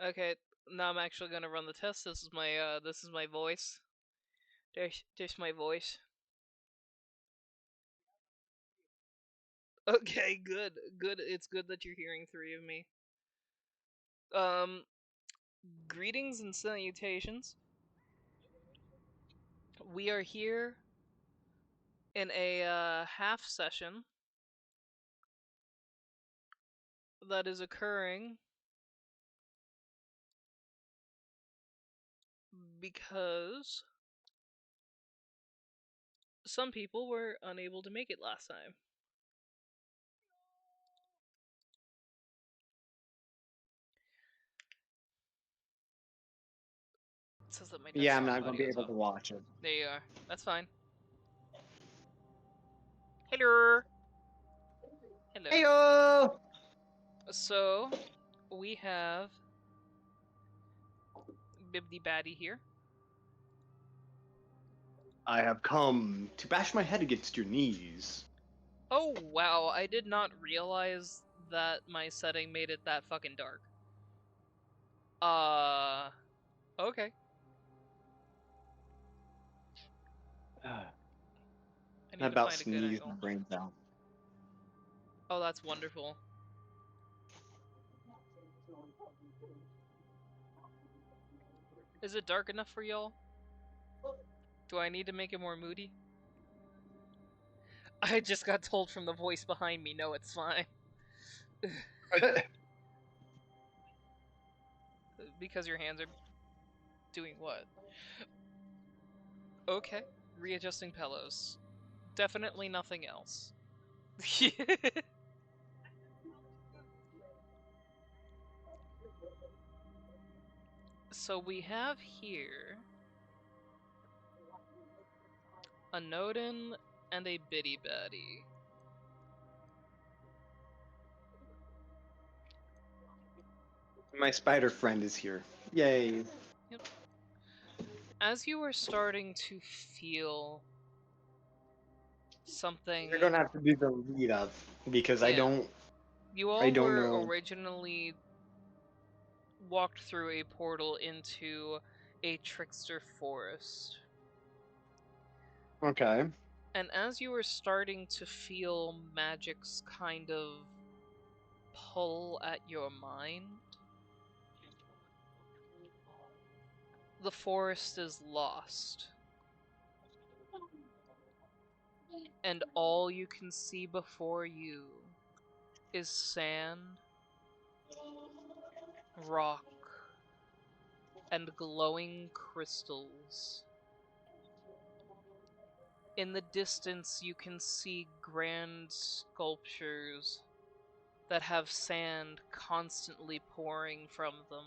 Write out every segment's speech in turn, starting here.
Okay, now I'm actually gonna run the test. This is my voice. There's my voice. Okay, good, good. It's good that you're hearing three of me. Um, greetings and salutations. We are here in a half session that is occurring because some people were unable to make it last time. It says that my Yeah, I'm desktop not going to be audio is able off. to watch it. There you are. That's fine. Hello. Hello. Heyo! So, we have Bibdy Batty here. I have come to bash my head against your knees. Oh wow, I did not realize that my setting made it that fucking dark. Okay. I I need to about find a good sneezed my angle. brains out. Oh, that's wonderful. Is it dark enough for y'all? Do I need to make it more moody? I just got told from the voice behind me, no, it's fine. Because your hands are doing what? Okay. Readjusting pillows. Definitely nothing else. So we have here a Nodin and a Biddy Batty. My spider friend is here. Yay. Yep. As you are starting to feel something, You're going to have to do the lead up because yeah, you I all don't were know. originally walked through a portal into a trickster forest. Okay. And as you were starting to feel magic's kind of pull at your mind, the forest is lost. And all you can see before you is sand, rock, and glowing crystals. In the distance, you can see grand sculptures that have sand constantly pouring from them.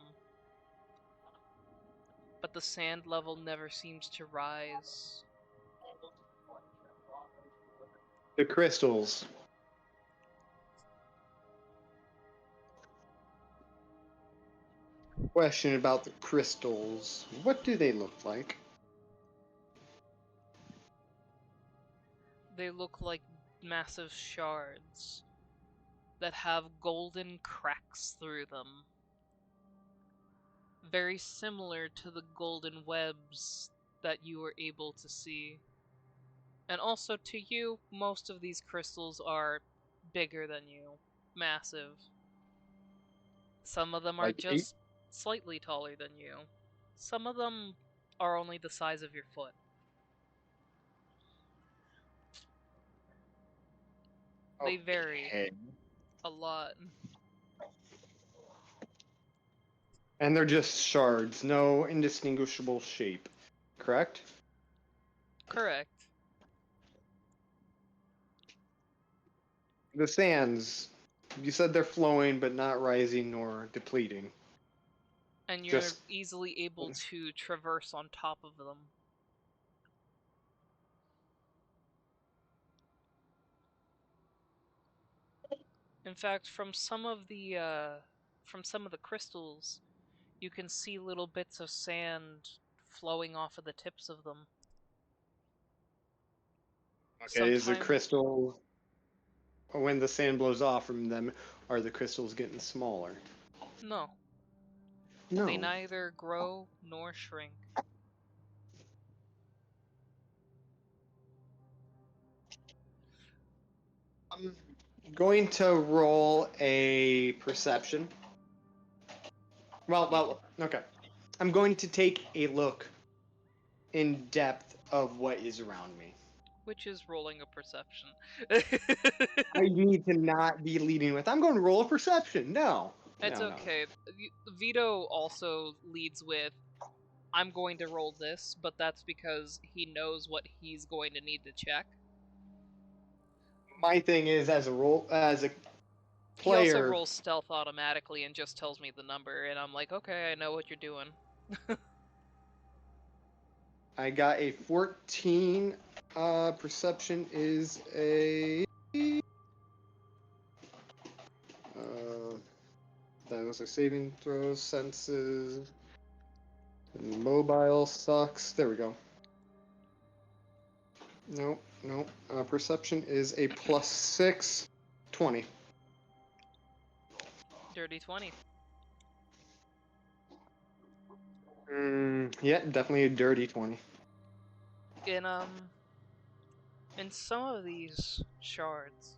But the sand level never seems to rise. The crystals. Question about the crystals. What do they look like? They look like massive shards that have golden cracks through them. Very similar to the golden webs that you were able to see. And also to you, most of these crystals are bigger than you. Massive. Some of them are Like eight? just slightly taller than you. Some of them are only the size of your foot. They vary Okay. a lot. And they're just shards, no indistinguishable shape. Correct? Correct. The sands. You said they're flowing but not rising nor depleting. And you're Just easily able to traverse on top of them. In fact, from some of the crystals, you can see little bits of sand flowing off of the tips of them. okay. Is the Sometimes crystal when the sand blows off from them? Are the crystals getting smaller? no. No. They neither grow nor shrink. I'm going to roll a perception. Well, okay. I'm going to take a look in depth of what is around me. Which is rolling a perception. I need to not be leading with, I'm going to roll a perception. No. It's No. okay. Vito also leads with, I'm going to roll this, but that's because he knows what he's going to need to check. My thing is, as a He also player, rolls stealth automatically and just tells me the number, and I'm like, okay, I know what you're doing. I got a 14. Perception is a. That was a saving throw. Senses. Mobile sucks. There we go. Nope. Perception is a +6. 20. Dirty 20. Yeah, definitely a dirty 20. In some of these shards,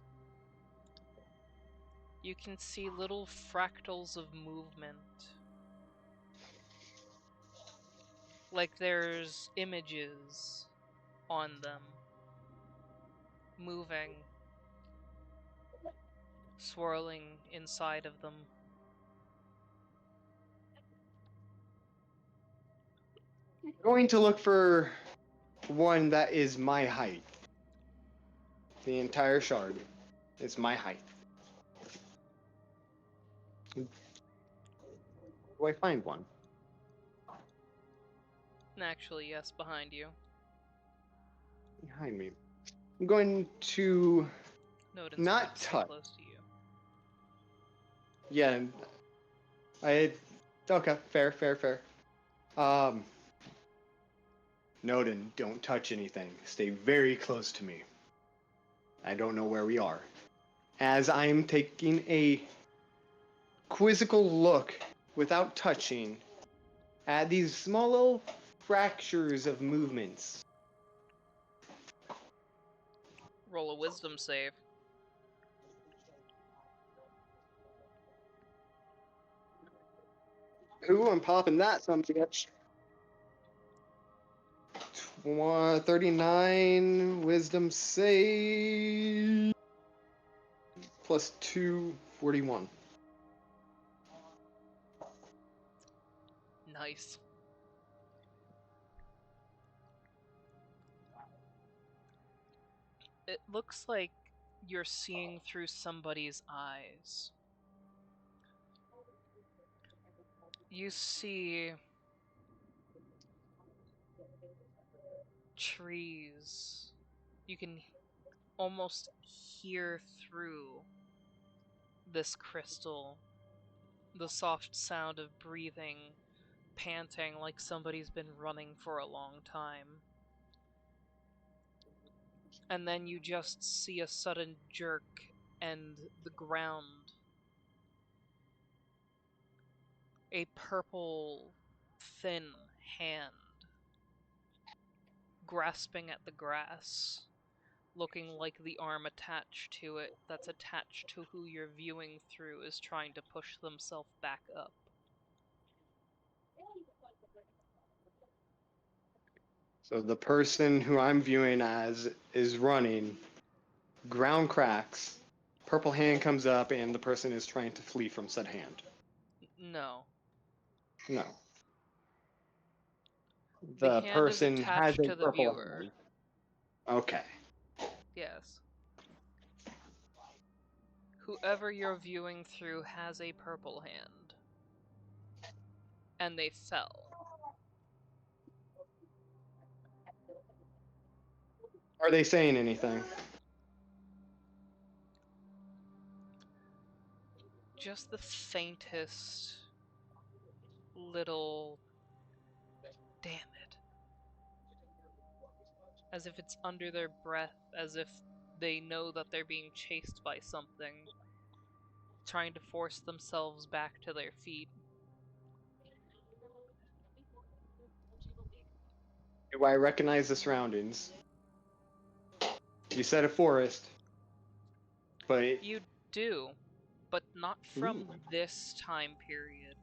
you can see little fractals of movement. Like there's images on them, moving, swirling inside of them. I'm going to look for one that is my height. The entire shard is my height. Do I find one? Actually, yes, behind you. Behind me. I'm going to Nodin's going not to stay touch. close to you. Yeah, I. Okay, fair. Um, Nodin, don't touch anything. Stay very close to me. I don't know where we are. As I'm taking a quizzical look without touching at these small little fractures of movements. Roll a wisdom save. Ooh, I'm popping that some bitch. 39 wisdom save +2, 41. Nice. It looks like you're seeing through somebody's eyes. You see trees. You can almost hear through this crystal the soft sound of breathing, panting like somebody's been running for a long time. And then you just see a sudden jerk and the ground. A purple, thin hand grasping at the grass, looking like the arm attached to it that's attached to who you're viewing through is trying to push themselves back up. So the person who I'm viewing as is running, ground cracks, purple hand comes up, and the person is trying to flee from said hand. No. No. The The hand is person has attached a to the purple viewer. hand. Okay. Yes. Whoever you're viewing through has a purple hand. And they fell. Are they saying anything? Just the faintest little damn it. As if it's under their breath, as if they know that they're being chased by something, trying to force themselves back to their feet. Do I recognize the surroundings? You said a forest, but You do, but not from Ooh. this time period.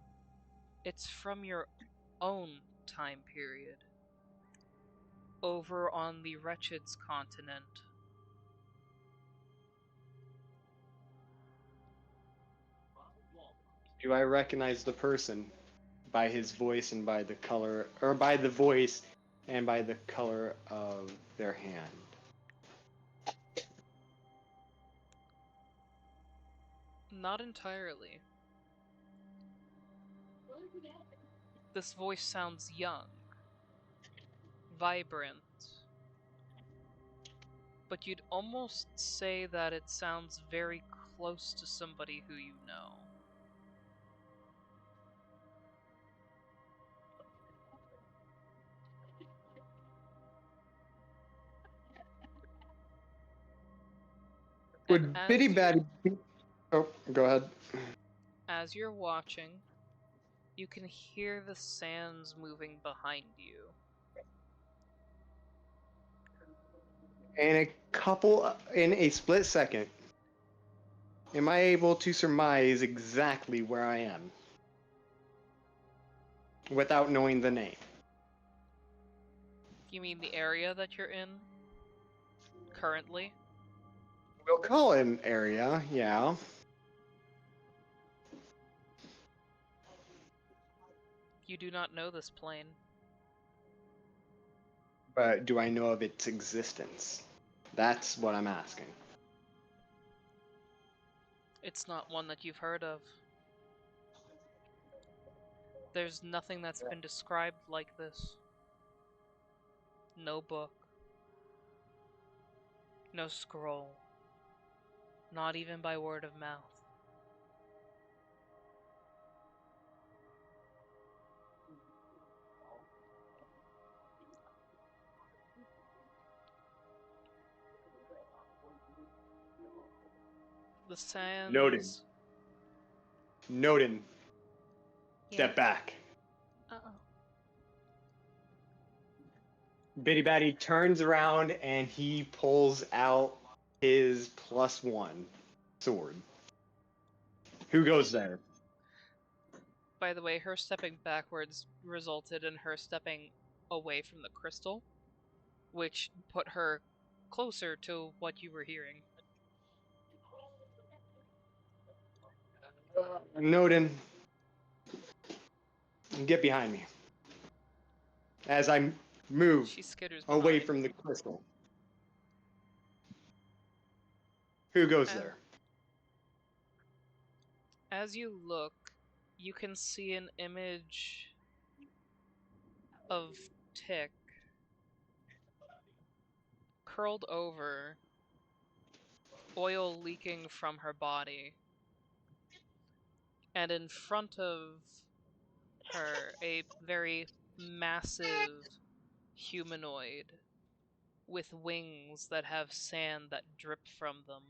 It's from your own time period. Over on the Wretched's continent. Do I recognize the person by his voice and by the color, or by the voice and by the color of their hand? Not entirely. This voice sounds young, vibrant, but you'd almost say that it sounds very close to somebody who you know. And Would Bitty Batty? Oh, go ahead. as you're watching, you can hear the sands moving behind you. In a split second, am I able to surmise exactly where I am without knowing the name? You mean the area that you're in currently? We'll call it an area, yeah. You do not know this plane. But do I know of its existence? That's what I'm asking. It's not one that you've heard of. There's nothing that's been described like this. No book. No scroll. Not even by word of mouth. The Noted. sands. Noted. Yeah. Step back. Uh-oh. Bitty Batty turns around and he pulls out his +1 sword. Who goes there? By the way, her stepping backwards resulted in her stepping away from the crystal, which put her closer to what you were hearing. Noden, get behind me. As I move She skitters away behind. from the crystal. Who goes And there? as you look, you can see an image of Tick curled over, oil leaking from her body, and in front of her, a very massive humanoid with wings that have sand that drip from them.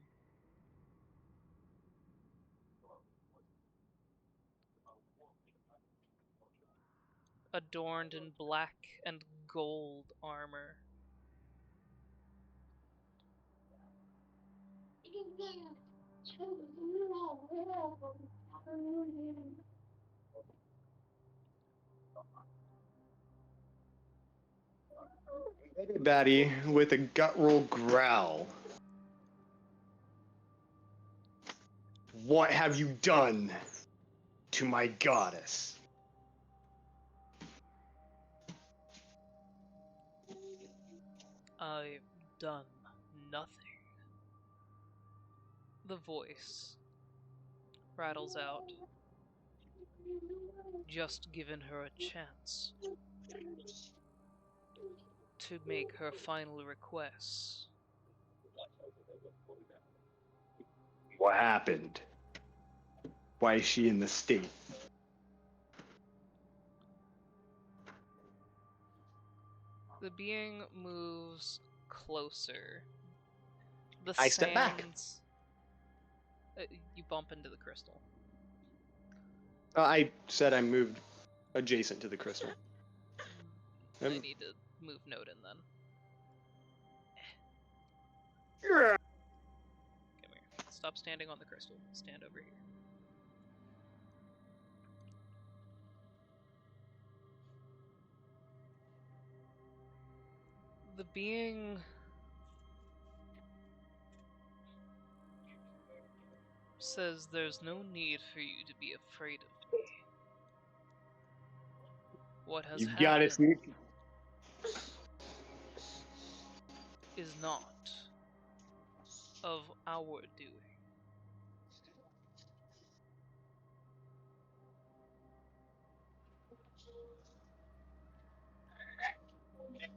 Adorned in black and gold armor. Bitty Batty with a guttural growl. What have you done to my goddess? I've done nothing. The voice rattles out. Just given her a chance to make her final requests. What happened? Why is she in the state? The being moves closer. The I step back. sands. You bump into the crystal. I said I moved adjacent to the crystal. I need to move Nodin then. Yeah. Come here. Stop standing on the crystal. Stand over here. The being says there's no need for you to be afraid of me. What has You got it. happened is not of our doing.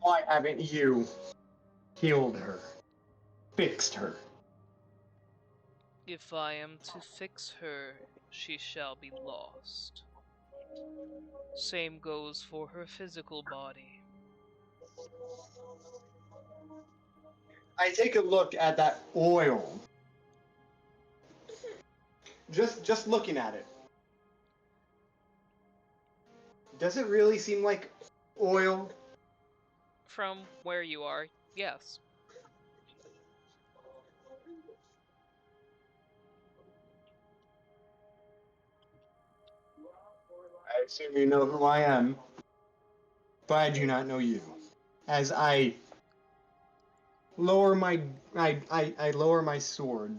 Why haven't you healed her? Fixed her? If I am to fix her, she shall be lost. Same goes for her physical body. I take a look at that oil. Just looking at it. Does it really seem like oil? From where you are, yes. I assume you know who I am, but I do not know you. As I lower my I lower my sword.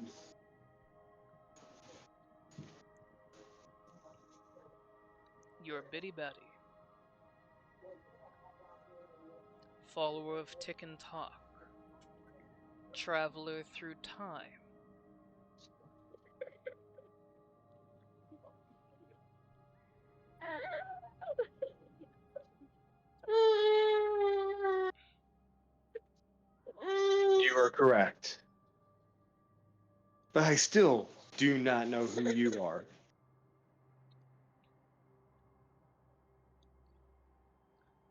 You're Biddy Betty, follower of Tick and Talk, traveler through time. You are correct. But I still do not know who you are.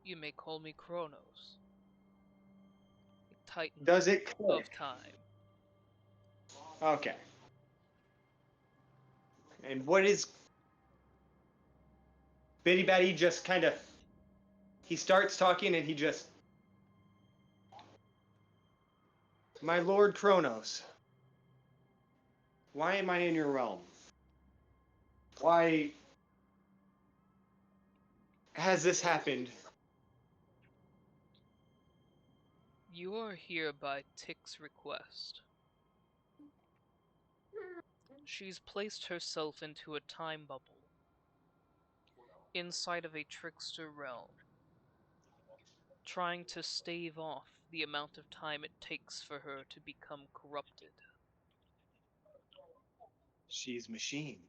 You may call me Kronos, a titan Does it of click? time. Okay. And what is Bitty Batty just kind of he starts talking and he just My Lord Kronos, why am I in your realm? Why has this happened? You are here by Tick's request. She's placed herself into a time bubble, inside of a trickster realm, trying to stave off the amount of time it takes for her to become corrupted. She's machine.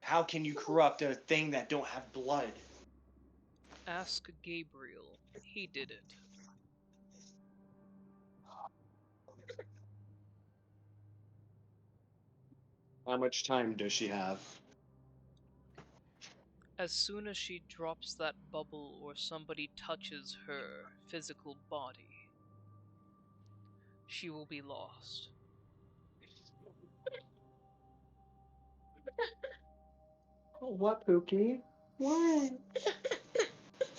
How can you corrupt a thing that don't have blood? Ask Gabriel. He did it. How much time does she have? As soon as she drops that bubble or somebody touches her physical body, she will be lost. Oh, what, Pookie? What?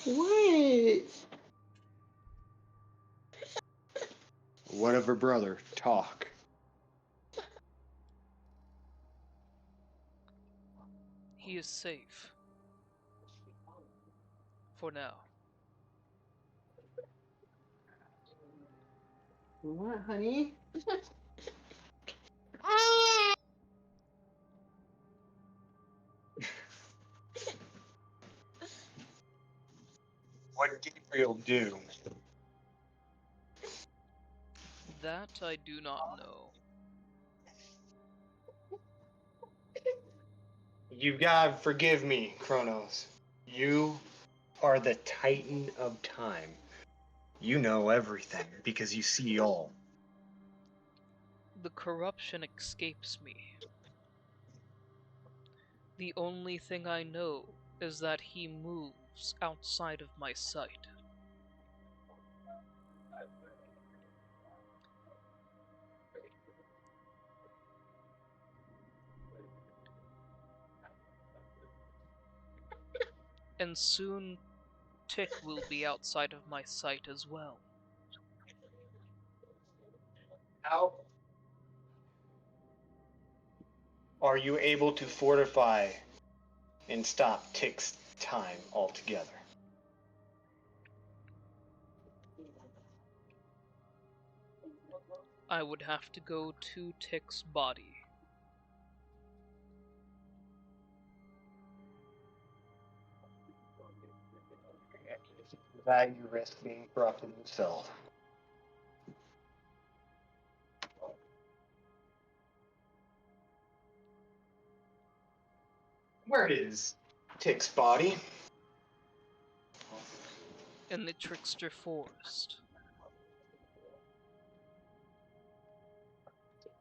What? What of her brother? Talk. He is safe. For now. What, honey? What did Gabriel do? That I do not know. You gotta forgive me, Kronos. You are the Titan of Time. You know everything because you see all. The corruption escapes me. The only thing I know is that he moves outside of my sight. And soon Tick will be outside of my sight as well. How are you able to fortify and stop Tick's time altogether? I would have to go to Tick's body. That you risk being corrupted yourself. Where is Tick's body? In the Trickster Forest.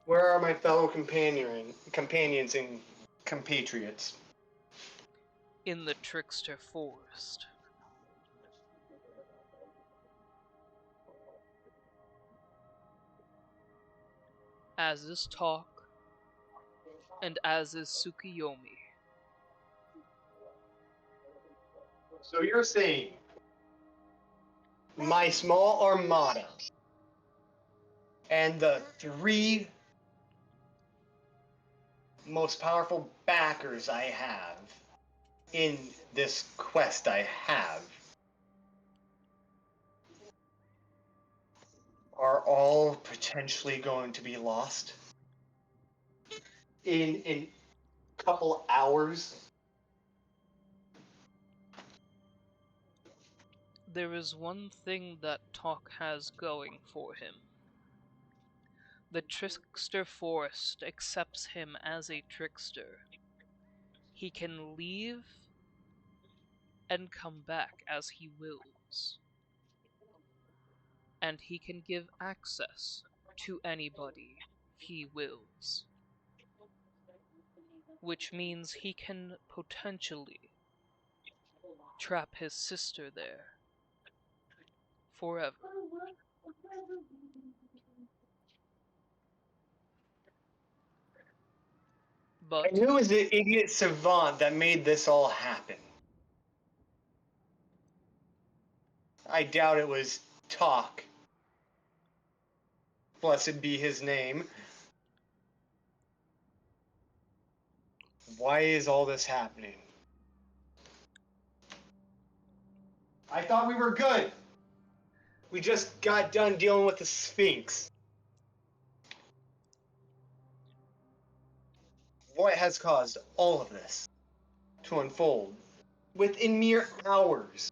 Where are my fellow companions and compatriots? In the Trickster Forest. As is Talk, and as is Tsukiyomi. So you're saying my small armada and the 3 most powerful backers I have in this quest I have are all potentially going to be lost in a couple hours? There is one thing that Talk has going for him. The Trickster Forest accepts him as a trickster. He can leave and come back as he wills. And he can give access to anybody he wills. Which means he can potentially trap his sister there forever. But And who is the idiot savant that made this all happen? I doubt it was Talk. Blessed be his name. Why is all this happening? I thought we were good. We just got done dealing with the Sphinx. What has caused all of this to unfold within mere hours?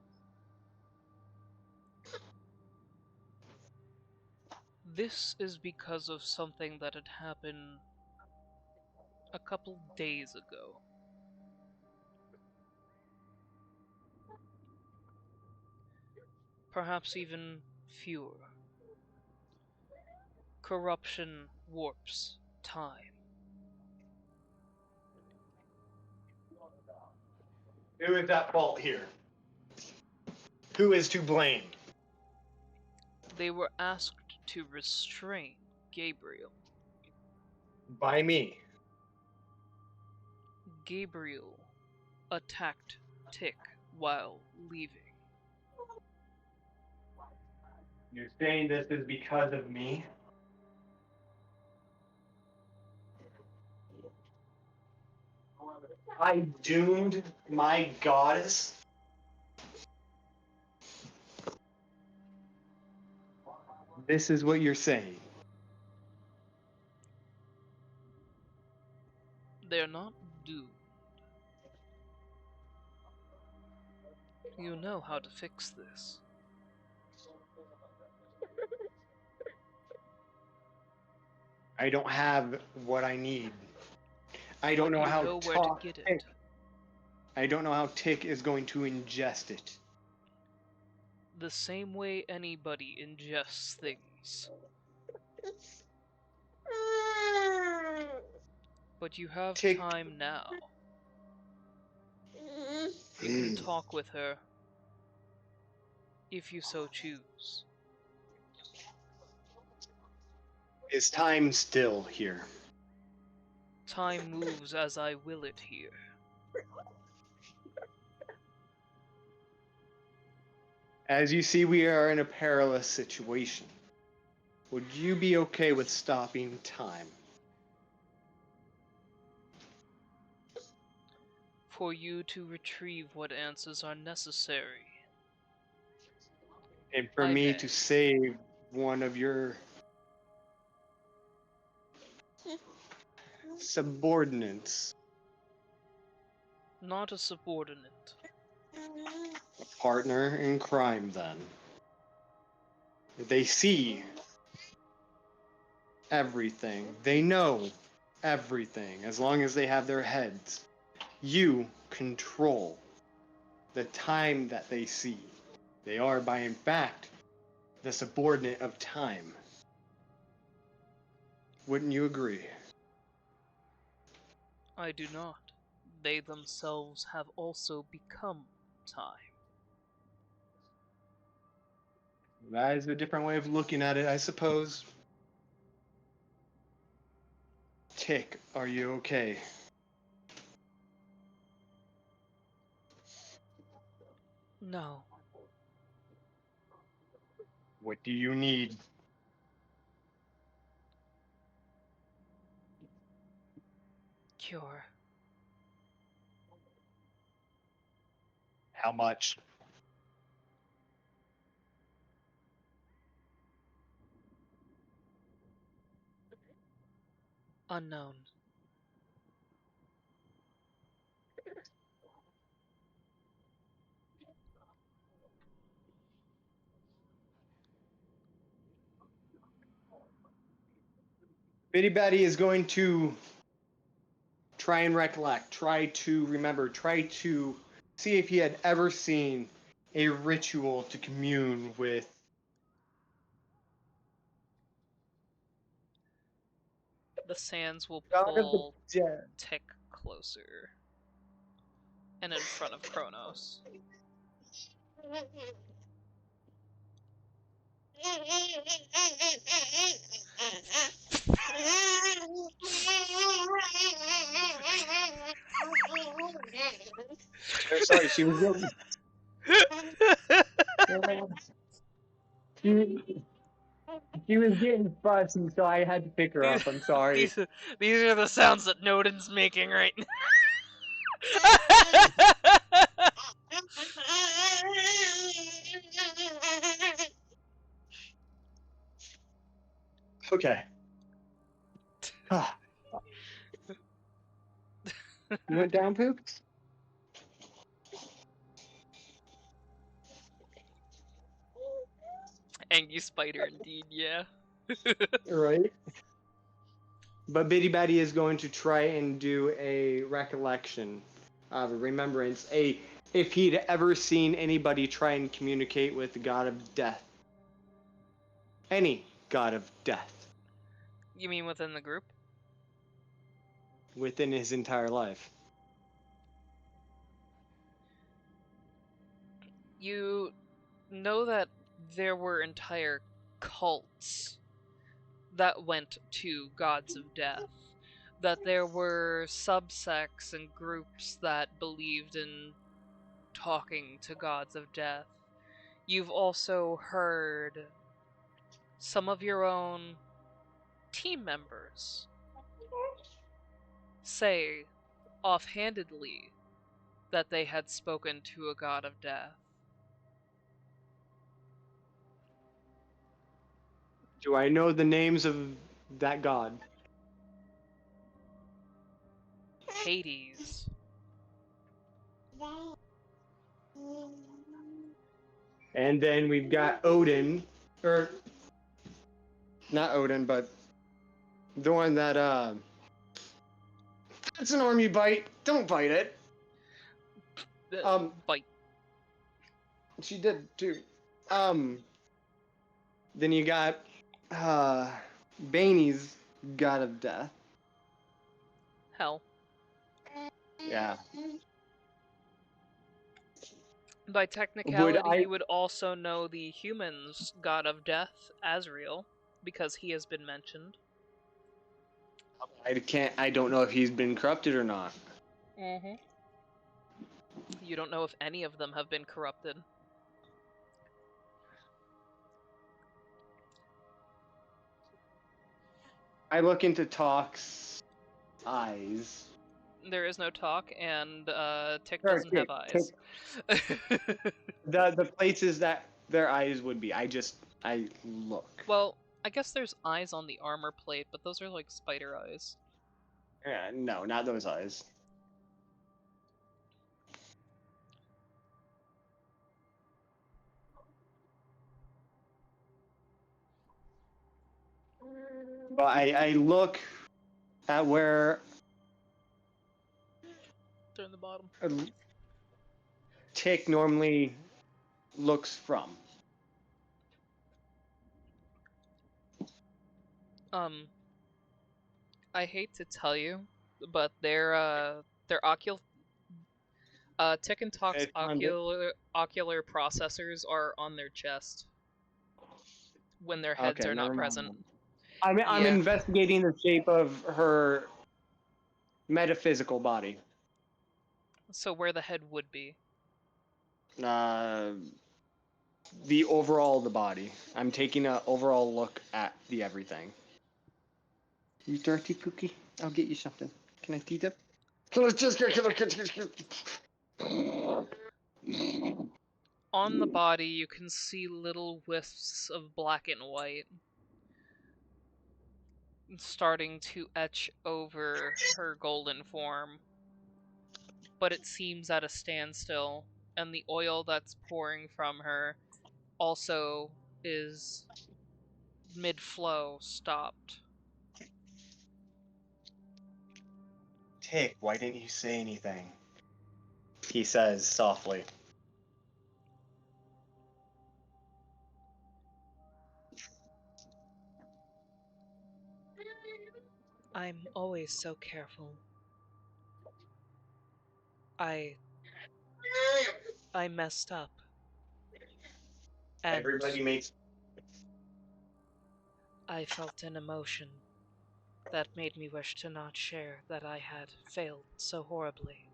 this is because of something that had happened a couple days ago. Perhaps even fewer. Corruption warps time. Who is at fault here? Who is to blame? They were asked to restrain Gabriel. By me. Gabriel attacked Tick while leaving. You're saying this is because of me? I doomed my goddess? This is what you're saying. They're not doomed. You know how to fix this. I don't have what I need. I don't know You how know where to get it. I don't know how Tick is going to ingest it. The same way anybody ingests things. But you have Tick. time now. You can talk with her if you so choose. Is time still here? Time moves as I will it here. As you see, we are in a perilous situation. Would you be okay with stopping time? For you to retrieve what answers are necessary. And for I me may. to save one of your subordinates, Not a subordinate. a partner in crime, then. They see everything. They know everything as long as they have their heads. You control the time that they see. They are, by in fact, the subordinate of time. Wouldn't you agree? I do not. They themselves have also become time. That is a different way of looking at it, I suppose. Tick, are you okay? No. What do you need? Cure. How much? Unknown. Bitty Betty is going to try and recollect, try to remember, try to see if he had ever seen a ritual to commune with. The sands will God of the pull dead. Tick closer. And in front of Kronos. Sorry, she was getting. She, she was getting fussy, so I had to pick her these, up. I'm sorry. these, these are the sounds that Nodin's making right now. Okay. You went down, Poop? Angie Spider, indeed, yeah. Right. But Bitty Betty is going to try and do a recollection of a remembrance. If he'd ever seen anybody try and communicate with the god of death. Any god of death You mean within the group? within his entire life. You know that there were entire cults that went to gods of death. That there were subsects and groups that believed in talking to gods of death. You've also heard some of your own team members say offhandedly that they had spoken to a god of death. Do I know the names of that god? Hades. And then we've got Odin, or not Odin, but the one that it's an army bite. Don't bite it. Bite. She did too. Um, then you got Baney's god of death. Hell. Yeah. By Would technicality, I? you would also know the humans' god of death, Azrael, because he has been mentioned. I can't. I don't know if he's been corrupted or not. Mm-hmm. You don't know if any of them have been corrupted. I look into Talk's eyes. There is no talk, and Tick Or doesn't have Tick. eyes. The places that their eyes would be. I look. Well, I guess there's eyes on the armor plate, but those are like spider eyes. Yeah, no, not those eyes. But I look at where They're in the bottom. a Tick normally looks from. I hate to tell you, but their Tick and Talk's It's under. ocular processors are on their chest when their heads Okay, are not never present. mind. I'm Yeah. investigating the shape of her metaphysical body. So where the head would be. Uh, the overall of the body. I'm taking an overall look at the everything. You dirty pookie. I'll get you something. Can I feed them? On the body, you can see little wisps of black and white starting to etch over her golden form, but it seems at a standstill, and the oil that's pouring from her also is mid-flow stopped. Tick, why didn't you say anything? He says softly. I'm always so careful. I I messed up, and Everybody makes. I felt an emotion that made me wish to not share that I had failed so horribly.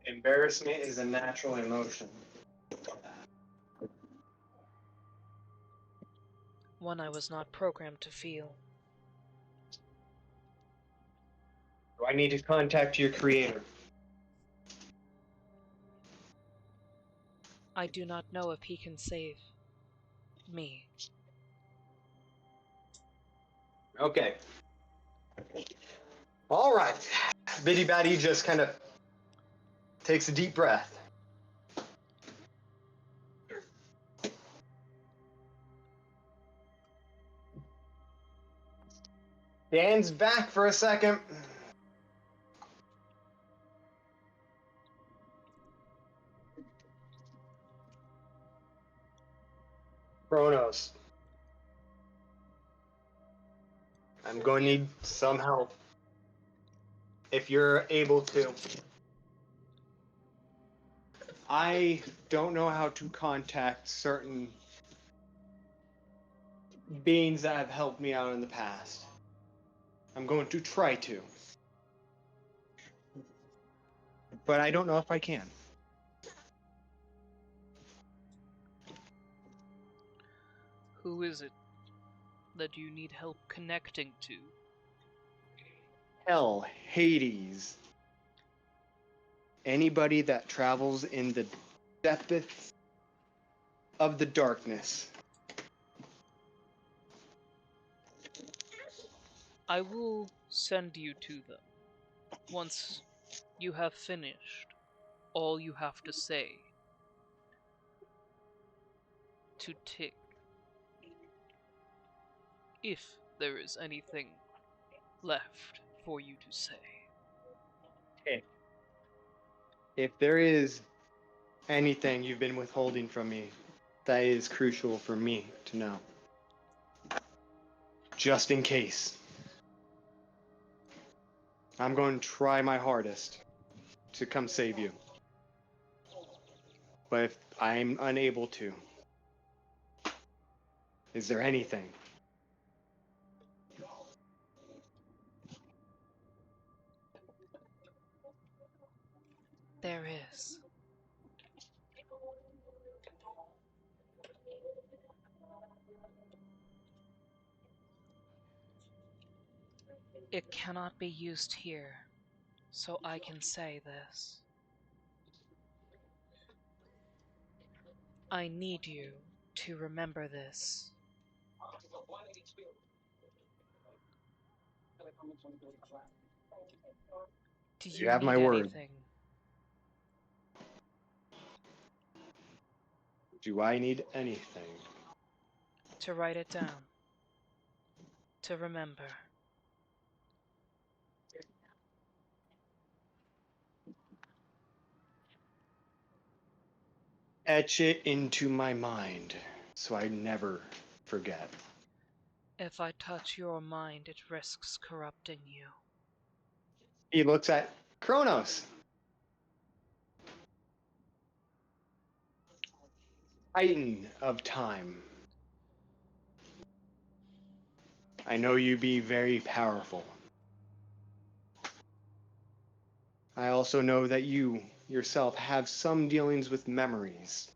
Embarrassment is a natural emotion. One I was not programmed to feel. Do I need to contact your creator? I do not know if he can save me. Okay. All right. Biddy Batty just kind of takes a deep breath. Dan's back for a second. Kronos, I'm going to need some help. If you're able to. I don't know how to contact certain beings that have helped me out in the past. I'm going to try to. But I don't know if I can. Who is it that you need help connecting to? Hell, Hades. Anybody that travels in the depths of the darkness. I will send you to them once you have finished all you have to say to Tick, if there is anything left for you to say. If there is anything you've been withholding from me, that is crucial for me to know. Just in case. I'm going to try my hardest to come save you. But if I'm unable to, is there anything? There is. It cannot be used here, so I can say this. I need you to remember this. Do You you have my need word. anything? Do I need anything? To write it down. To remember. Etch it into my mind so I never forget. If I touch your mind, it risks corrupting you. He looks at Kronos. Titan of time. I know you be very powerful. I also know that you yourself have some dealings with memories.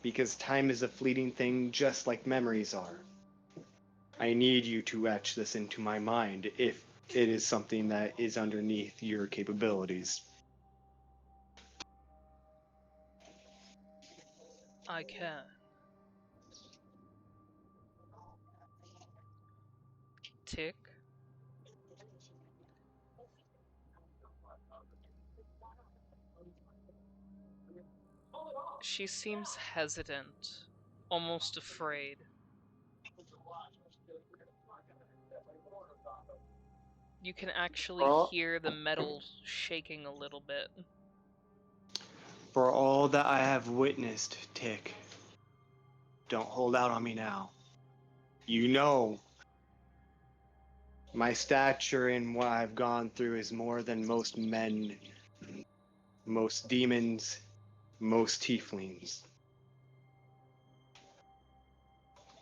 Because time is a fleeting thing just like memories are. I need you to etch this into my mind if it is something that is underneath your capabilities. I can. Tick. She seems hesitant, almost afraid. You can actually For hear the metal shaking a little bit. all that I have witnessed, Tick, don't hold out on me now. You know, my stature and what I've gone through is more than most men, most demons, most tieflings,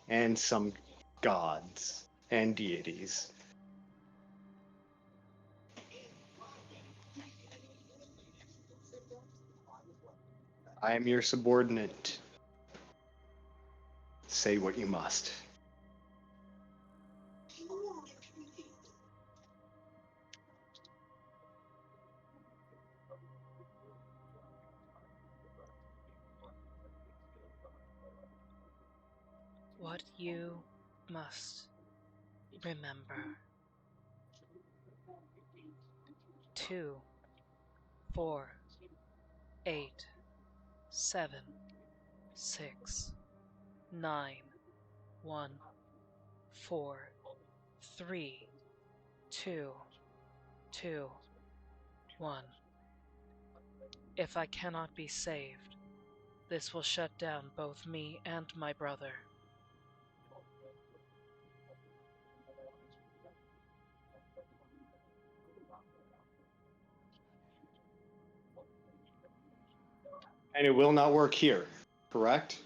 and some gods and deities. I am your subordinate. Say what you must. What you must remember. 2, 4, 8, 7, 6, 9, 1, 4, 3, 2, 2, 1. If I cannot be saved, this will shut down both me and my brother. And it will not work here, correct?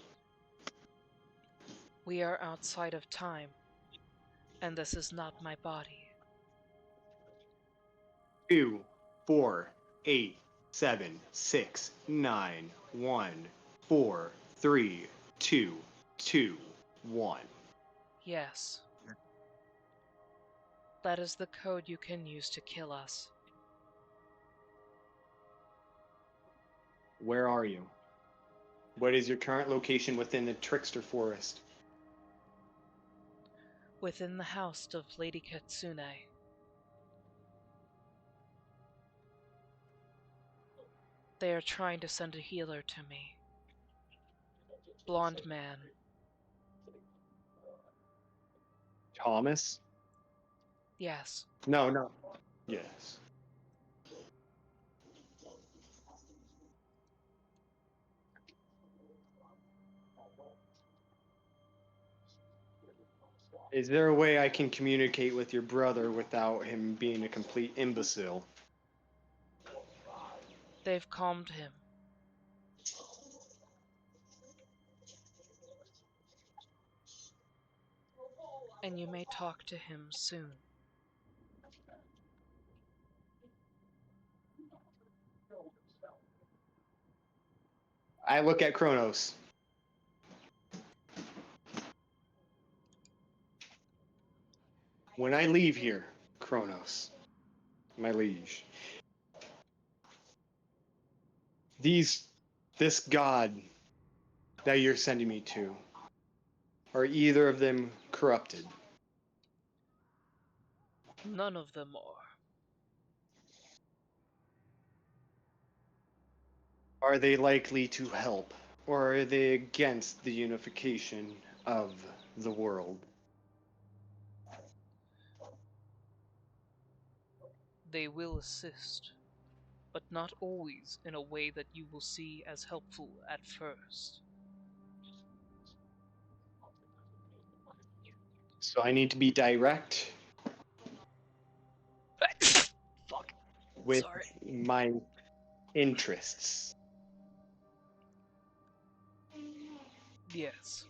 We are outside of time, and this is not my body. 2, 4, 8, 7, 6, 9, 1, 4, 3, 2, 2, 1. Yes, that is the code you can use to kill us. Where are you? What is your current location within the Trickster Forest? Within the house of Lady Kitsune. They are trying to send a healer to me. Blonde man. Thomas? Yes, No, no. Yes. Is there a way I can communicate with your brother without him being a complete imbecile? they've calmed him. And you may talk to him soon. I look at Kronos. When I leave here, Kronos, my liege. This god that you're sending me to, are either of them corrupted? None of them are. Are they likely to help, or are they against the unification of the world? They will assist, but not always in a way that you will see as helpful at first. So I need to be direct Fuck. with Sorry. my interests. Yes.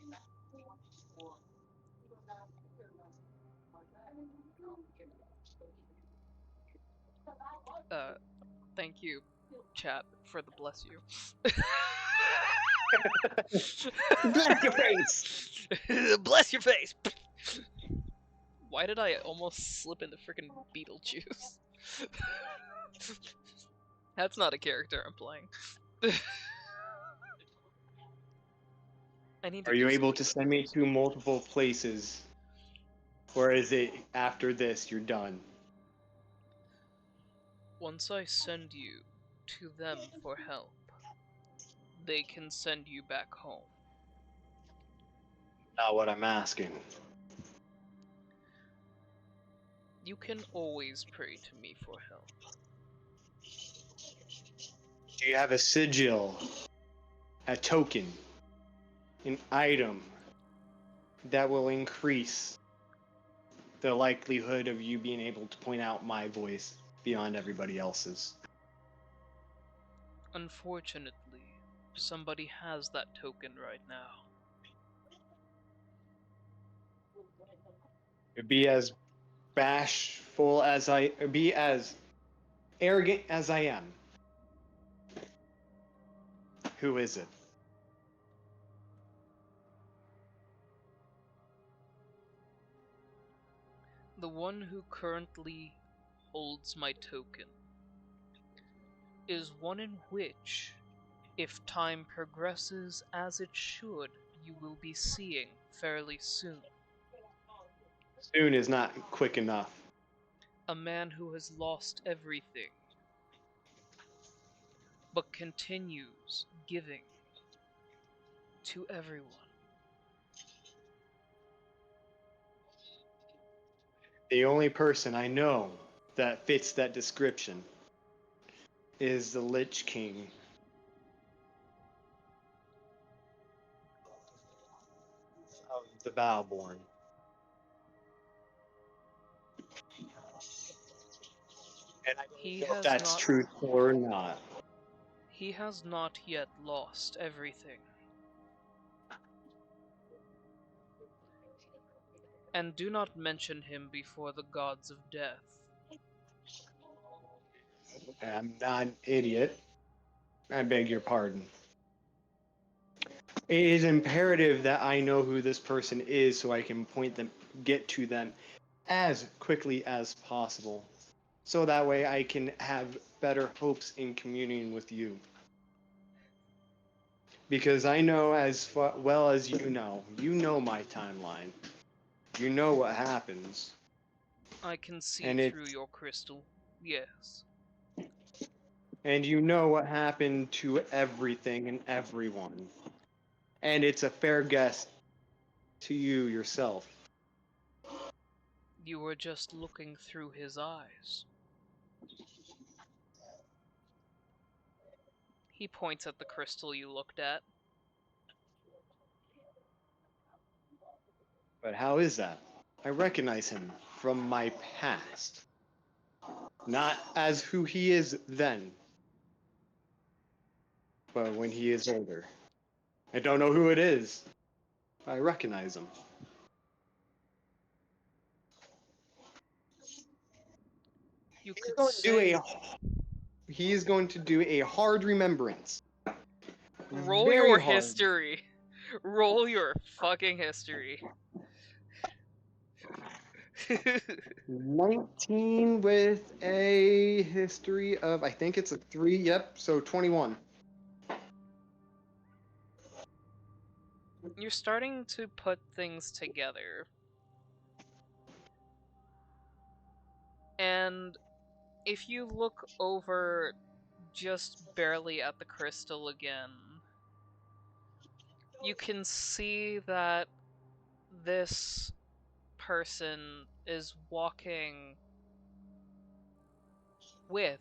Uh, Thank you, chat, for the bless you. Bless your face! Bless your face! Why did I almost slip into freaking Beetlejuice? That's not a character I'm playing. I need to Are you do able something to with send me those. to multiple places? Or is it after this you're done? Once I send you to them for help, they can send you back home. Not what I'm asking. You can always pray to me for help. Do you have a sigil, a token, an item that will increase the likelihood of you being able to point out my voice beyond everybody else's? Unfortunately, somebody has that token right now. Be as bashful as be as arrogant as I am. Who is it? The one who currently holds my token is one in which, if time progresses as it should, you will be seeing fairly soon. Soon is not quick enough. A man who has lost everything, but continues giving to everyone. The only person I know that fits that description is the Lich King of the Bowborn. And I He don't know if has that's not truthful or not. he has not yet lost everything. And do not mention him before the gods of death. I'm not an idiot. I beg your pardon. It is imperative that I know who this person is so I can get to them as quickly as possible. So that way I can have better hopes in communing with you. Because I know as well as you know my timeline. You know what happens. I can see And through it's your crystal, yes. and you know what happened to everything and everyone. And it's a fair guess to you yourself. You were just looking through his eyes. He points at the crystal you looked at. But how is that? I recognize him from my past. Not as who he is then, but when he is older. I don't know who it is. But I recognize him. You He's could going to do say, he is going to do a hard remembrance. roll Very your hard. history. Roll your fucking history. 19 with a history of, I think it's a 3. Yep, so 21. You're starting to put things together. And if you look over just barely at the crystal again, you can see that this person is walking with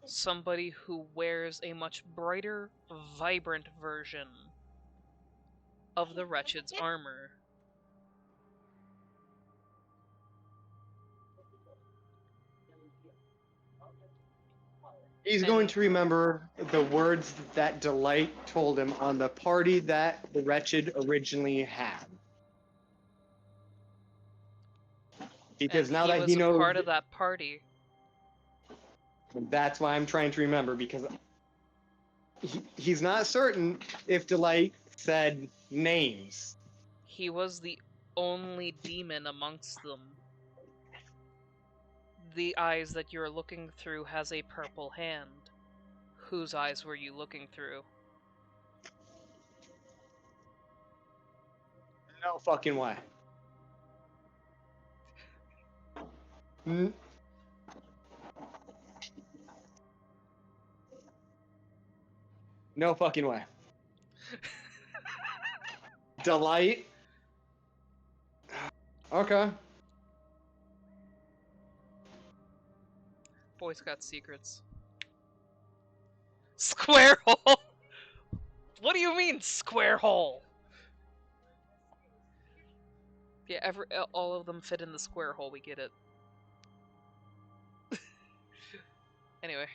somebody who wears a much brighter, vibrant version of the Wretched's armor. He's going And to remember the words that Delight told him on the party that the Wretched originally had. Because now he that he was a knows, part of that party. that's why I'm trying to remember, because he's not certain if Delight said names. He was the only demon amongst them. The eyes that you're looking through has a purple hand. Whose eyes were you looking through? No fucking way. N- no fucking way. Delight? Okay. Boy's got secrets. Square hole! What do you mean, square hole? Yeah, all of them fit in the square hole, we get it. Anyway.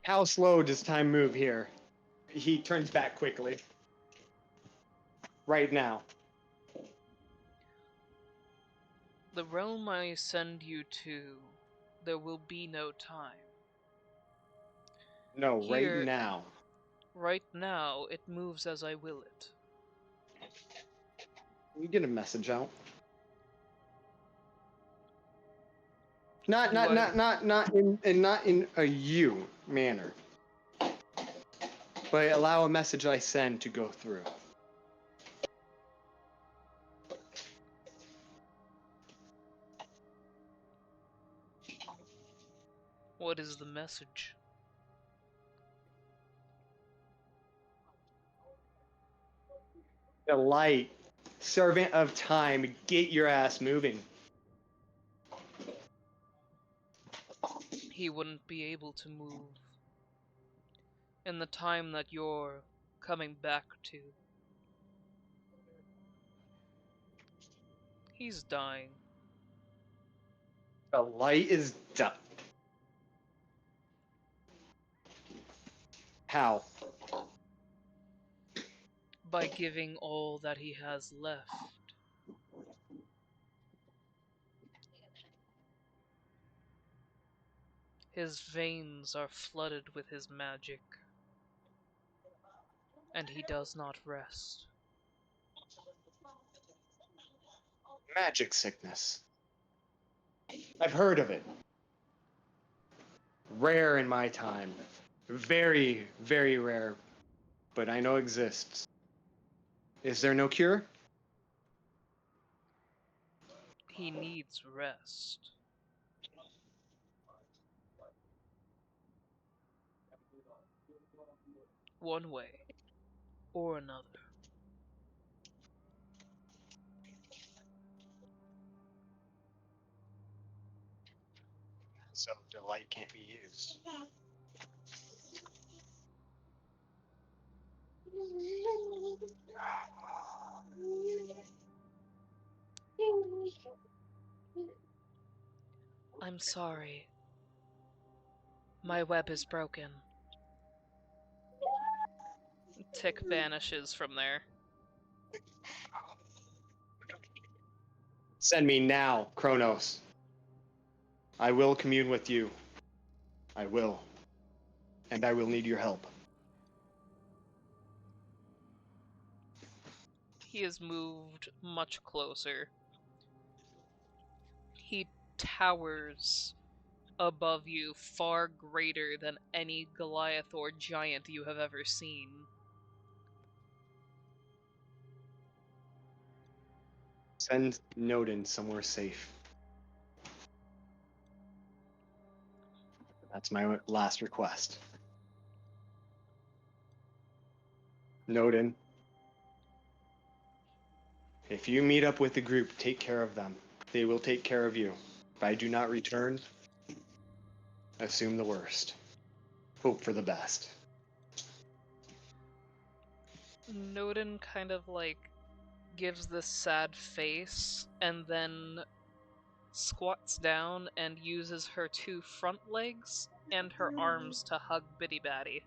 How slow does time move here? He turns back quickly. Right now. The realm I send you to, there will be no time. No, right Here, now. right now, it moves as I will it. We get a message out. Not Do not I? not not not in and not in a you manner. But allow a message I send to go through. What is the message? The light, servant of time, get your ass moving. He wouldn't be able to move in the time that you're coming back to. He's dying. The light is done. How? By giving all that he has left. His veins are flooded with his magic, and he does not rest. Magic sickness. I've heard of it. Rare in my time. Very, very rare. But I know exists. Is there no cure? He needs rest. One way or another. So the light can't be used. I'm sorry. My web is broken. Tick vanishes from there. Send me now, Kronos. I will commune with you. I will. And I will need your help. He has moved much closer. He towers above you, far greater than any Goliath or giant you have ever seen. Send Nodin somewhere safe. That's my last request. Nodin, if you meet up with the group, take care of them. They will take care of you. If I do not return, assume the worst. Hope for the best. Nodin kind of like gives this sad face and then squats down and uses her two front legs and her arms to hug Bitty Batty.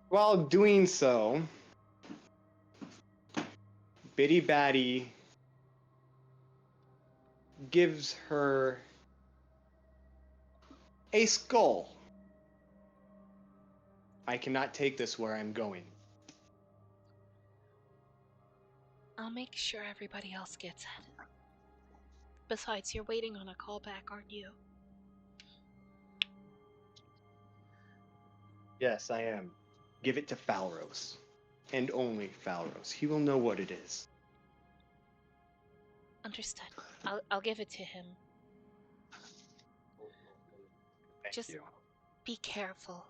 While doing so, Bitty Batty gives her a skull. I cannot take this where I'm going. I'll make sure everybody else gets it. Besides, you're waiting on a callback, aren't you? Yes, I am. Give it to Falros. And only Falros. He will know what it is. Understood. I'll give it to him. Thank Just you. be careful.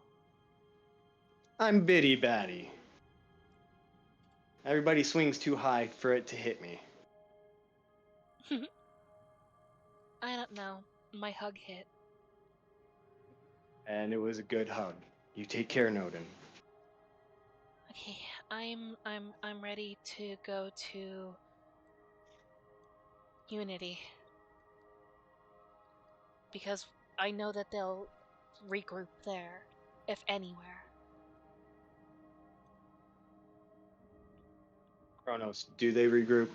I'm Bitty Batty. Everybody swings too high for it to hit me. I don't know. My hug hit. And it was a good hug. You take care, Nodin. Okay, I'm ready to go to Unity. Because I know that they'll regroup there, if anywhere. Kronos, do they regroup?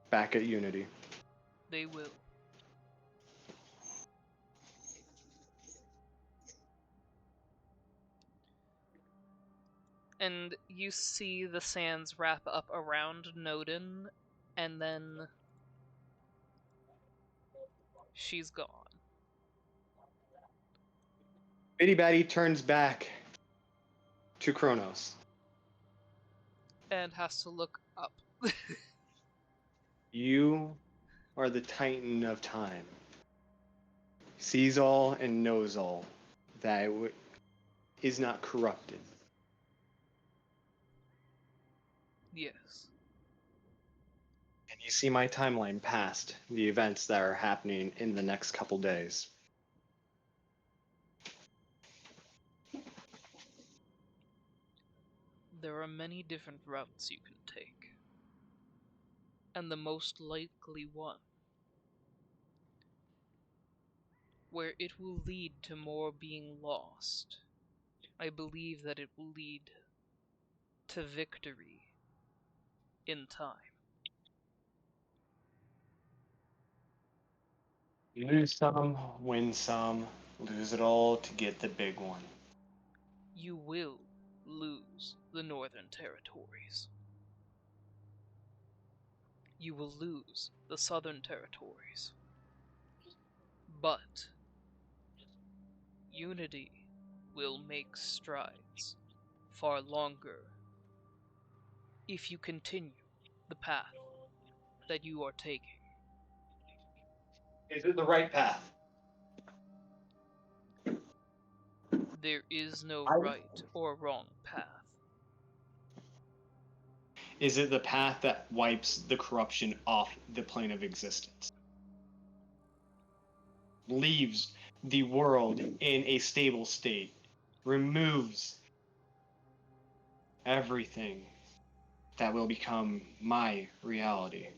Back at Unity. They will. And you see the sands wrap up around Nodin, and then she's gone. Bitty Batty turns back to Kronos. And has to look up. You are the Titan of time. Sees all and knows all. That is not corrupted. Yes. And you see my timeline past the events that are happening in the next couple days. There are many different routes you can take. And the most likely one, where it will lead to more being lost, I believe that it will lead to victory in time. Lose some, win some, lose it all to get the big one. You will lose the Northern Territories. You will lose the Southern Territories. But Unity will make strides far longer if you continue the path that you are taking. Is it the right path? There is no I- right or wrong path. Is it the path that wipes the corruption off the plane of existence? Leaves the world in a stable state, removes everything that will become my reality.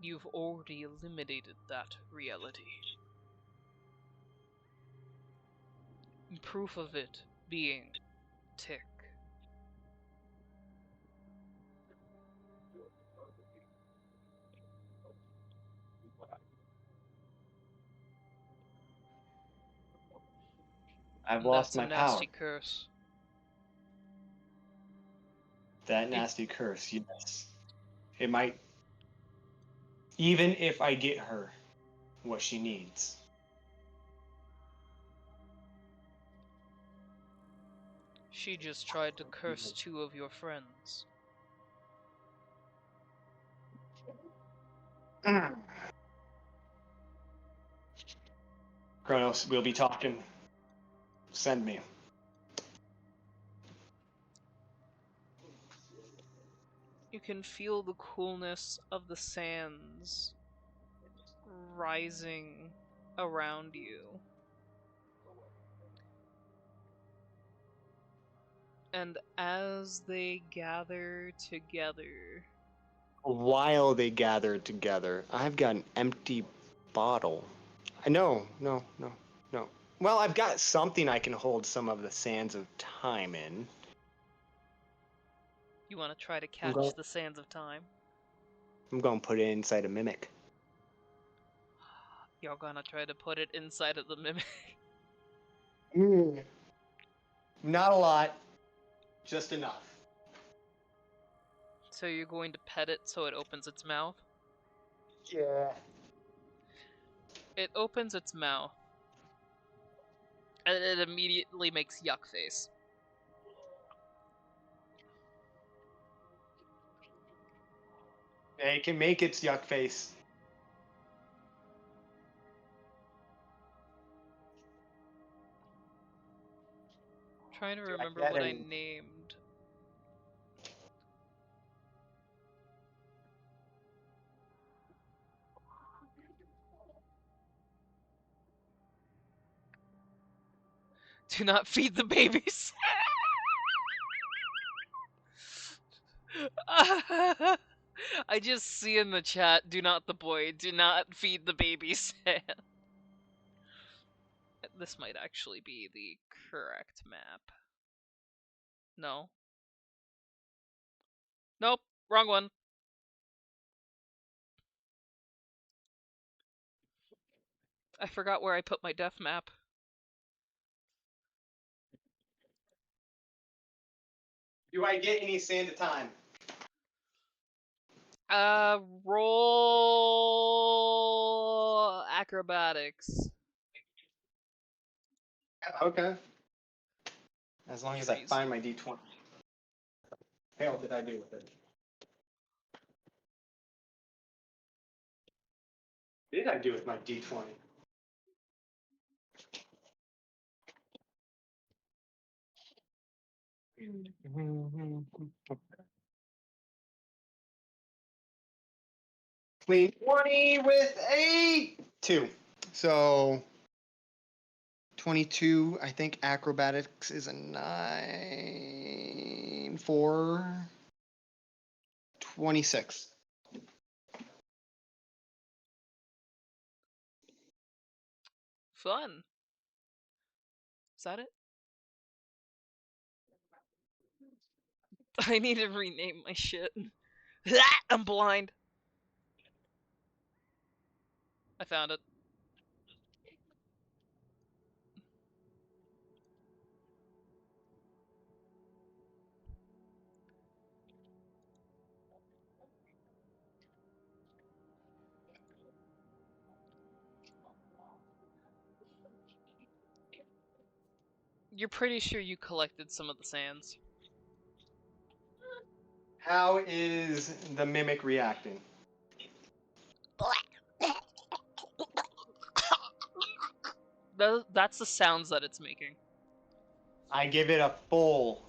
You've already eliminated that reality. Proof of it being Tick. I've And lost that's a my power. nasty curse. That nasty curse, yes. It might, even if I get her what she needs. She just tried to curse 2 of your friends. Kronos, we'll be talking. Send me. You can feel the coolness of the sands rising around you. And as they gather together, While they gather together, I've got an empty bottle. No. Well, I've got something I can hold some of the sands of time in. you want to try to I'm catch going, the sands of time. I'm going to put it inside a mimic. You're gonna try to put it inside of the mimic. Not a lot, just enough. So you're going to pet it so it opens its mouth? Yeah. It opens its mouth. And it immediately makes yuck face. It can make its yuck face. Trying to Do I remember get what I any- named. Do not feed the babies. I just see in the chat, do not the boy, do not feed the babies. This might actually be the correct map. No. Nope, wrong one. I forgot where I put my death map. Do I get any sand of time? Roll acrobatics. Okay. As long as I Trees. find my D20. Hell did I do with it? What did I do with my D20? Clean 20 with a 2. So 22, I think acrobatics is a 9, 4, 26. Fun. Is that it? I need to rename my shit. I'm blind. I found it. You're pretty sure you collected some of the sands. How is the mimic reacting? That's the sounds that it's making. I give it a full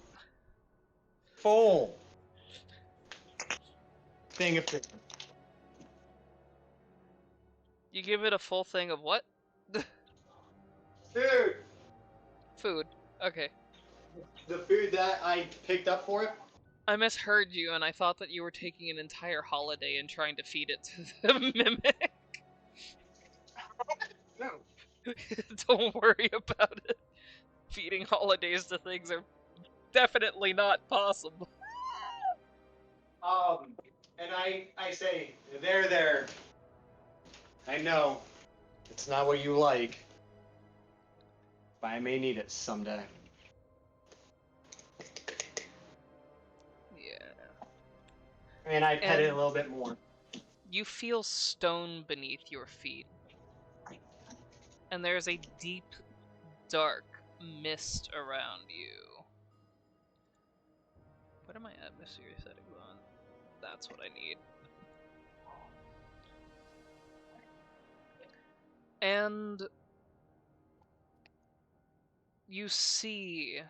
thing of food. You give it a full thing of what? Food! Food. Okay. The food that I picked up for it? I misheard you and I thought that you were taking an entire holiday and trying to feed it to the mimic. No. Don't worry about it. Feeding holidays to things are definitely not possible. And I say, there. I know, it's not what you like, but I may need it someday. Yeah. And I pet it a And little bit more. you feel stone beneath your feet. And there's a deep, dark mist around you. What are my atmosphere settings on? That's what I need. And you see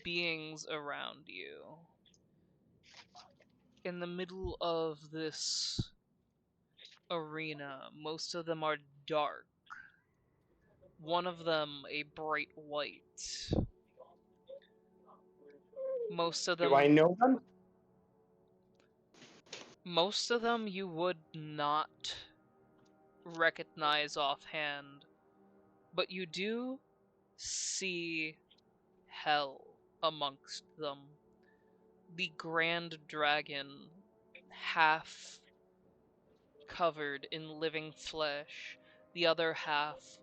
beings around you. In the middle of this arena, most of them are dark. One of them a bright white. Most of Do I them know them? you would not recognize offhand, but you do see hell amongst them. The Grand Dragon, half covered in living flesh, the other half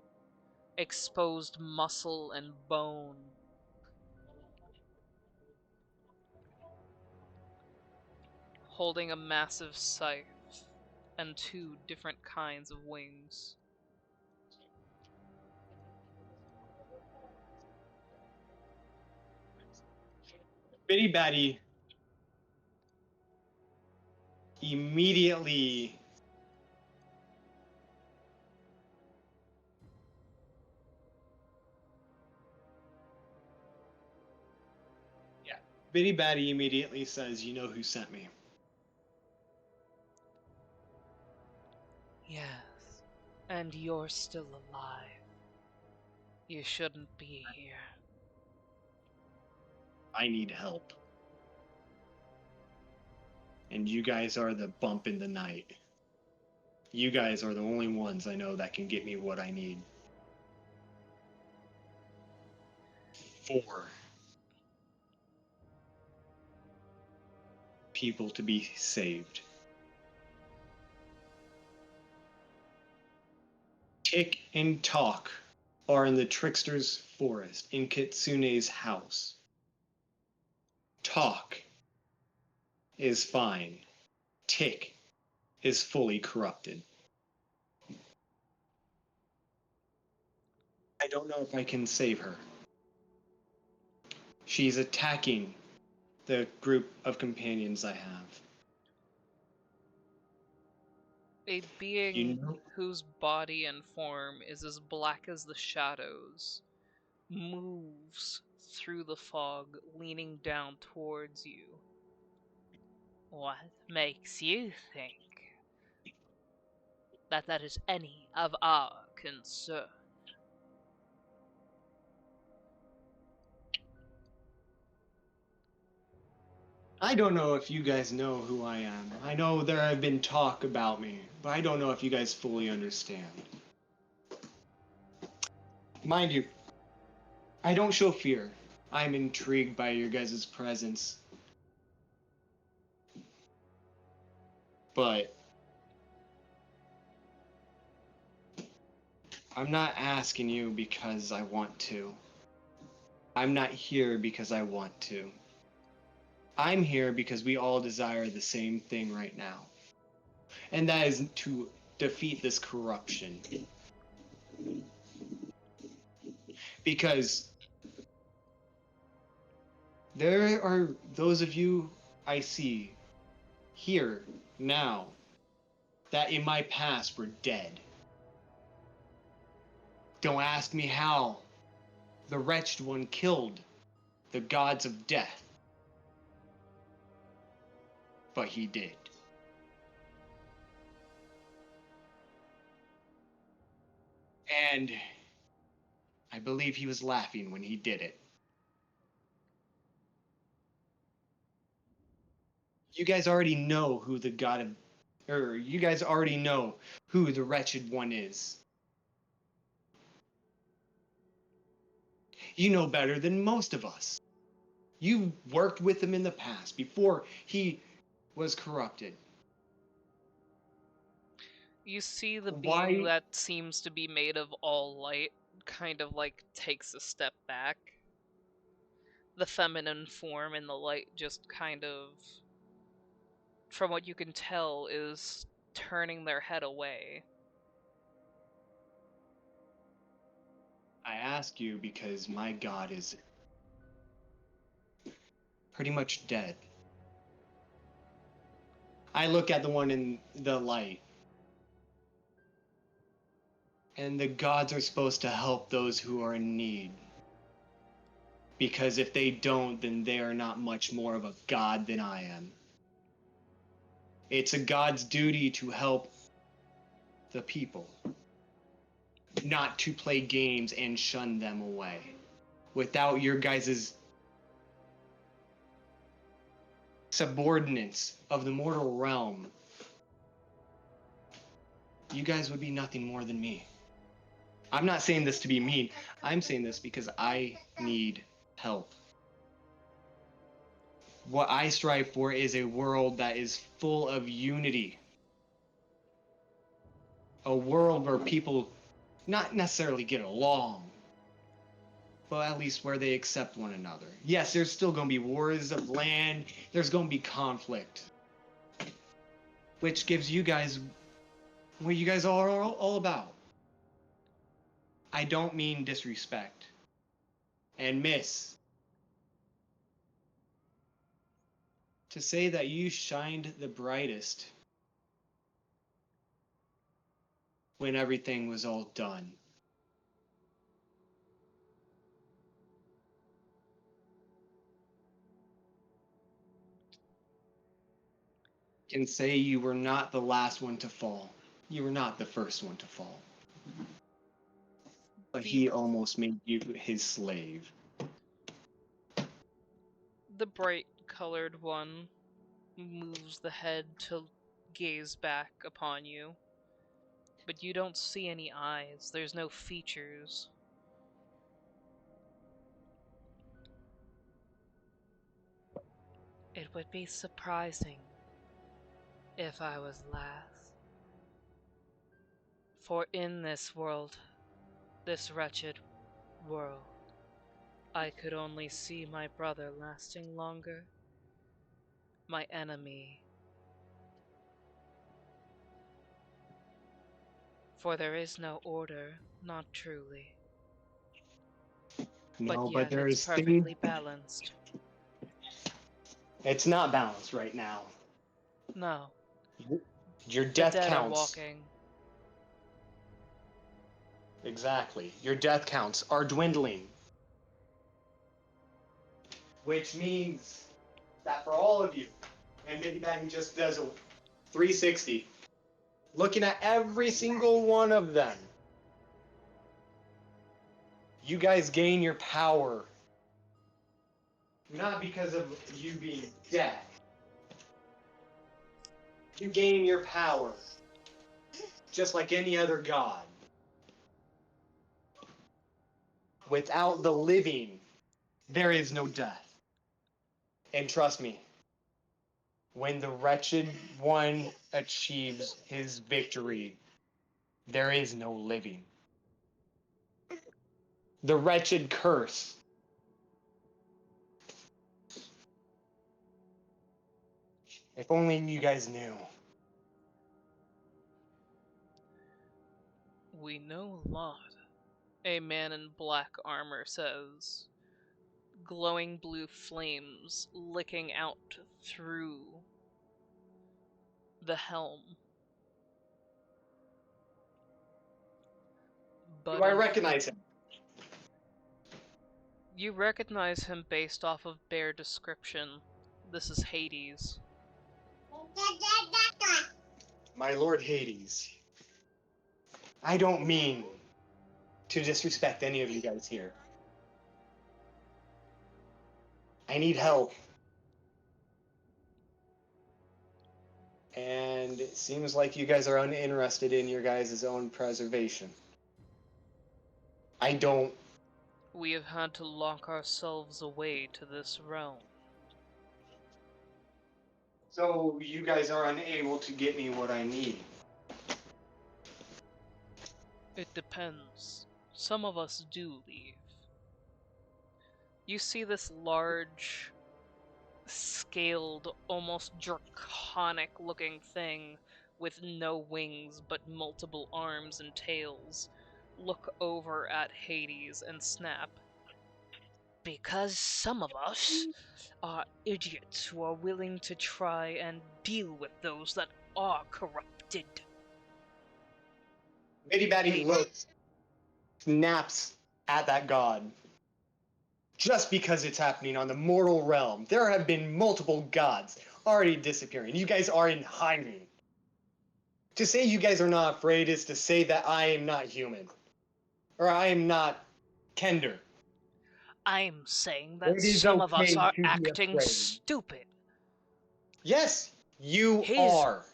exposed muscle and bone. Holding a massive scythe and two different kinds of wings. Bitty Batty immediately Bitty Batty immediately says, "You know who sent me." Yes, and you're still alive. You shouldn't be here. I need help. And you guys are the bump in the night. You guys are the only ones I know that can get me what I need. For people to be saved. Tick and Talk are in the Trickster's forest in Kitsune's house. Talk is fine. Tick is fully corrupted. I don't know if I can save her. She's attacking the group of companions I have. A being You know, whose body and form is as black as the shadows moves through the fog, leaning down towards you. What makes you think that is any of our concern? I don't know if you guys know who I am. I know there have been talk about me, but I don't know if you guys fully understand. Mind you, I don't show fear. I'm intrigued by your guys' presence. But I'm not asking you because I want to. I'm not here because I want to. I'm here because we all desire the same thing right now. And that is to defeat this corruption. Because there are those of you I see here now that in my past were dead. Don't ask me how the Wretched One killed the gods of death. But he did. And I believe he was laughing when he did it. You guys already know who the god of, or you guys already know who the Wretched One is. You know better than most of us. You worked with him in the past before he was corrupted. You see the being Why? that seems to be made of all light kind of like takes a step back. The feminine form in the light just kind of from what you can tell, is turning their head away. I ask you because my god is pretty much dead. I look at the one in the light. And the gods are supposed to help those who are in need. Because if they don't, then they are not much more of a god than I am. It's a god's duty to help the people, not to play games and shun them away. Without your guys' subordinates of the mortal realm, you guys would be nothing more than me. I'm not saying this to be mean. I'm saying this because I need help. What I strive for is a world that is full of unity. A world where people not necessarily get along, but at least where they accept one another. Yes, there's still going to be wars of land, there's going to be conflict. Which gives you guys what you guys are all about. I don't mean disrespect. And miss, to say that you shined the brightest when everything was all done. Can say you were not the last one to fall. You were not the first one to fall. But he almost made you his slave. The bright-colored one moves the head to gaze back upon you. But you don't see any eyes. There's no features. It would be surprising if I was last. For in this world, this wretched world, I could only see my brother lasting longer, my enemy. For there is no order, not truly. No, But yet there it's is perfectly balanced. It's not balanced right now. No. Your The death dead are counts. walking. Exactly. Your death counts are dwindling. Which means that for all of you, and maybe that just does a 360, looking at every single one of them, you guys gain your power. Not because of you being dead. You gain your power. Just like any other god. Without the living, there is no death. And trust me, when the Wretched One achieves his victory, there is no living. The Wretched Curse. If only you guys knew. We know a lot, a man in black armor says, glowing blue flames licking out through the helm. But Do I recognize him? you recognize him based off of bare description. This is Hades. My Lord Hades. I don't mean to disrespect any of you guys here. I need help. And it seems like you guys are uninterested in your guys' own preservation. I don't. We have had to lock ourselves away to this realm. So you guys are unable to get me what I need. It depends. Some of us do leave. You see this large scaled, almost draconic-looking thing with no wings but multiple arms and tails look over at Hades and snap. Because some of us are idiots who are willing to try and deal with those that are corrupted. Bitty Batty looks, snaps at that god. Just because it's happening on the mortal realm, there have been multiple gods already disappearing. You guys are in hiding. To say you guys are not afraid is to say that I am not human. Or I am not Kender. I'm saying that It is some of us okay are to be acting afraid. stupid. Yes, you His are.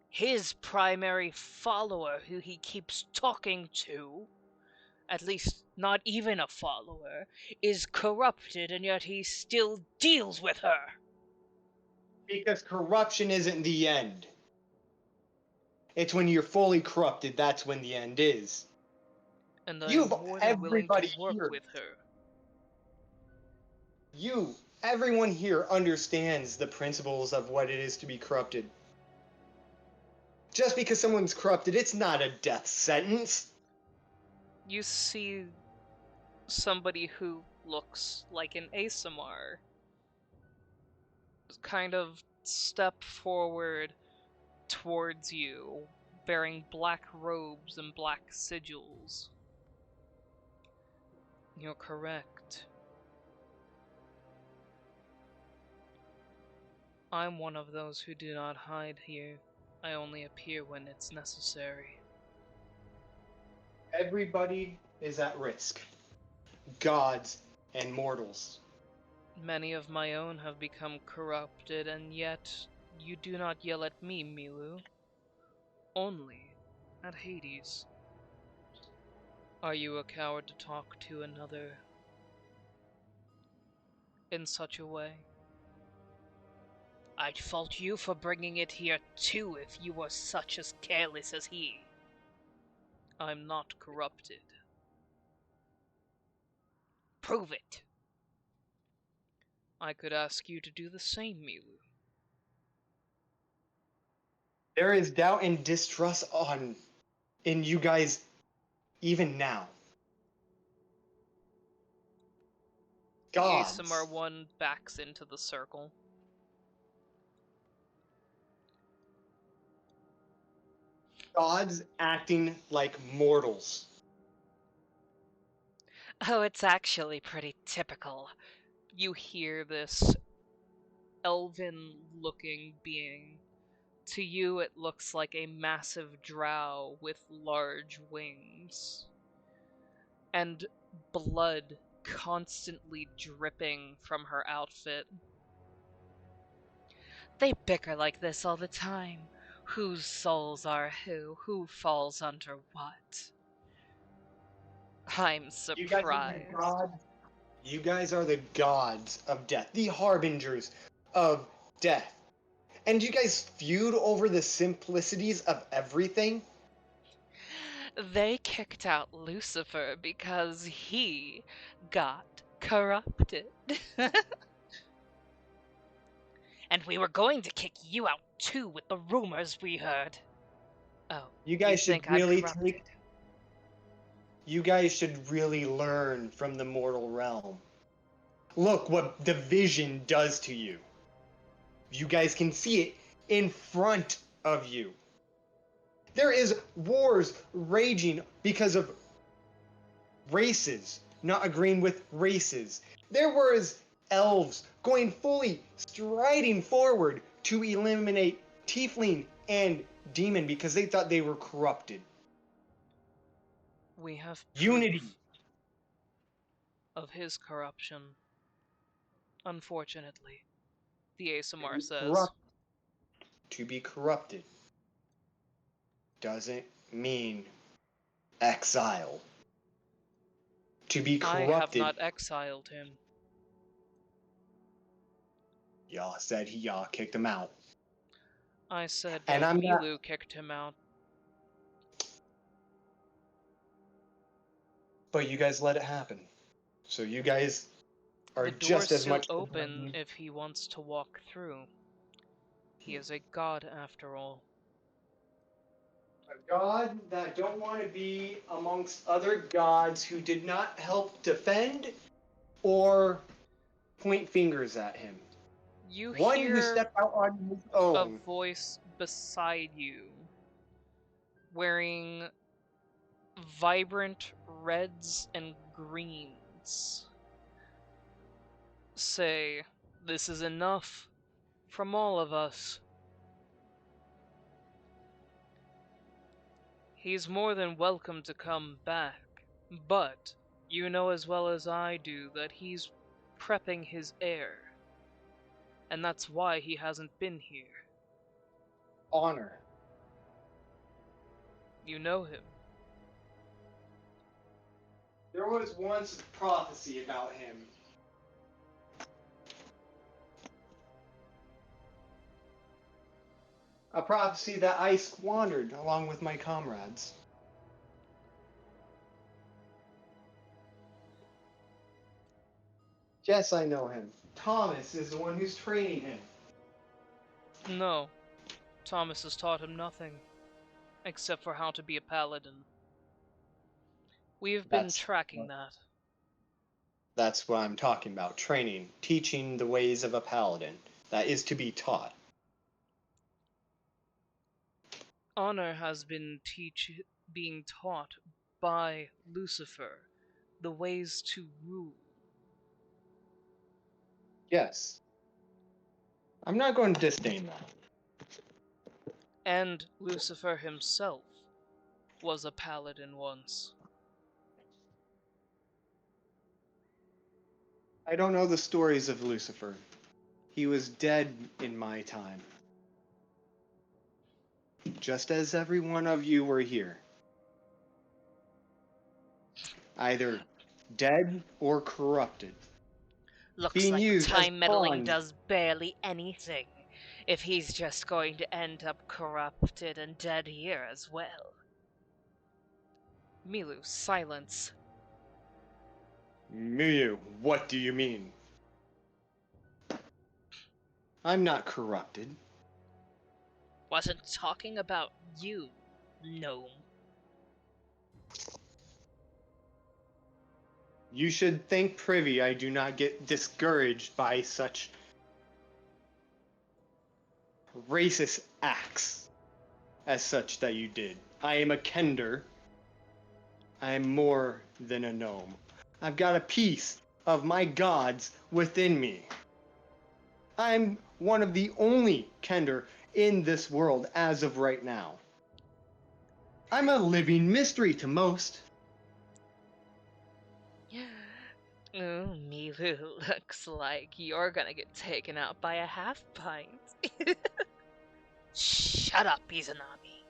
His primary follower, who he keeps talking to, at least not even a follower, is corrupted, and yet he still deals with her. Because corruption isn't the end. It's when you're fully corrupted, that's when the end is. And I am more than willing to Everybody work here, with her. everyone here understands the principles of what it is to be corrupted. Just because someone's corrupted, it's not a death sentence. You see somebody who looks like an ASMR kind of step forward towards you, bearing black robes and black sigils. You're correct. I'm one of those who do not hide here. I only appear when it's necessary. Everybody is at risk. Gods and mortals. Many of my own have become corrupted, and yet you do not yell at me, Milu. Only at Hades. Are you a coward to talk to another in such a way? I'd fault you for bringing it here too if you were such as careless as he. I'm not corrupted. Prove it. I could ask you to do the same, Milu. There is doubt and distrust in you guys even now. Gods. ASMR 1 backs into the circle. Gods acting like mortals. Oh, it's actually pretty typical. You hear this elven-looking being. To you, it looks like a massive drow with large wings. And blood constantly dripping from her outfit. They bicker like this all the time. Whose souls are who falls under what? I'm You guys are surprised. the gods. You guys are the gods of death, the harbingers of death. And you guys feud over the simplicities of everything? They kicked out Lucifer because he got corrupted. And we were going to kick you out too with the rumors we heard. Oh, You guys should think really I'm corrupted? You guys should really learn from the mortal realm. Look what division does to you. You guys can see it in front of you. There is wars raging because of races not agreeing with races. There was elves going fully striding forward to eliminate tiefling and demon because they thought they were corrupted. We have proof Unity. of his corruption. Unfortunately, the ASMR says. To be corrupted doesn't mean exile. To be I corrupted. have not exiled him. Y'all said y'all kicked him out. I said And that I'm not- Milu kicked him out. But you guys let it happen. So you guys are The door's just as still much open if he wants to walk through. He is a god after all. a god that don't want to be amongst other gods who did not help defend or point fingers at him. You One who hear stepped out on his a own. voice beside you, wearing vibrant reds and greens, say, "This is enough from all of us." He's more than welcome to come back, but you know as well as I do that he's prepping his heir, and that's why he hasn't been here. Honor. You know him. There was once a prophecy about him. A prophecy that I squandered along with my comrades. Yes, I know him. Thomas is the one who's training him. No, Thomas has taught him nothing, except for how to be a paladin. We have been tracking that. That's what I'm talking about. Training. Teaching the ways of a paladin. That is to be taught. Honor has been being taught by Lucifer the ways to rule. Yes. I'm not going to disdain that. And Lucifer himself was a paladin once. I don't know the stories of Lucifer. He was dead in my time. Just as every one of you were here. Either dead or corrupted. Looks Being like used as time meddling pawns. does barely anything, if he's just going to end up corrupted and dead here as well. Milu, silence. Miyu, what do you mean? I'm not corrupted. Wasn't talking about you, gnome. You should thank Privy I do not get discouraged by such racist acts as such that you did. I am a Kender. I am more than a gnome. I've got a piece of my gods within me. I'm one of the only Kender in this world as of right now. I'm a living mystery to most. Oh, Milu, looks like you're gonna get taken out by a half pint. Shut up, Izanami.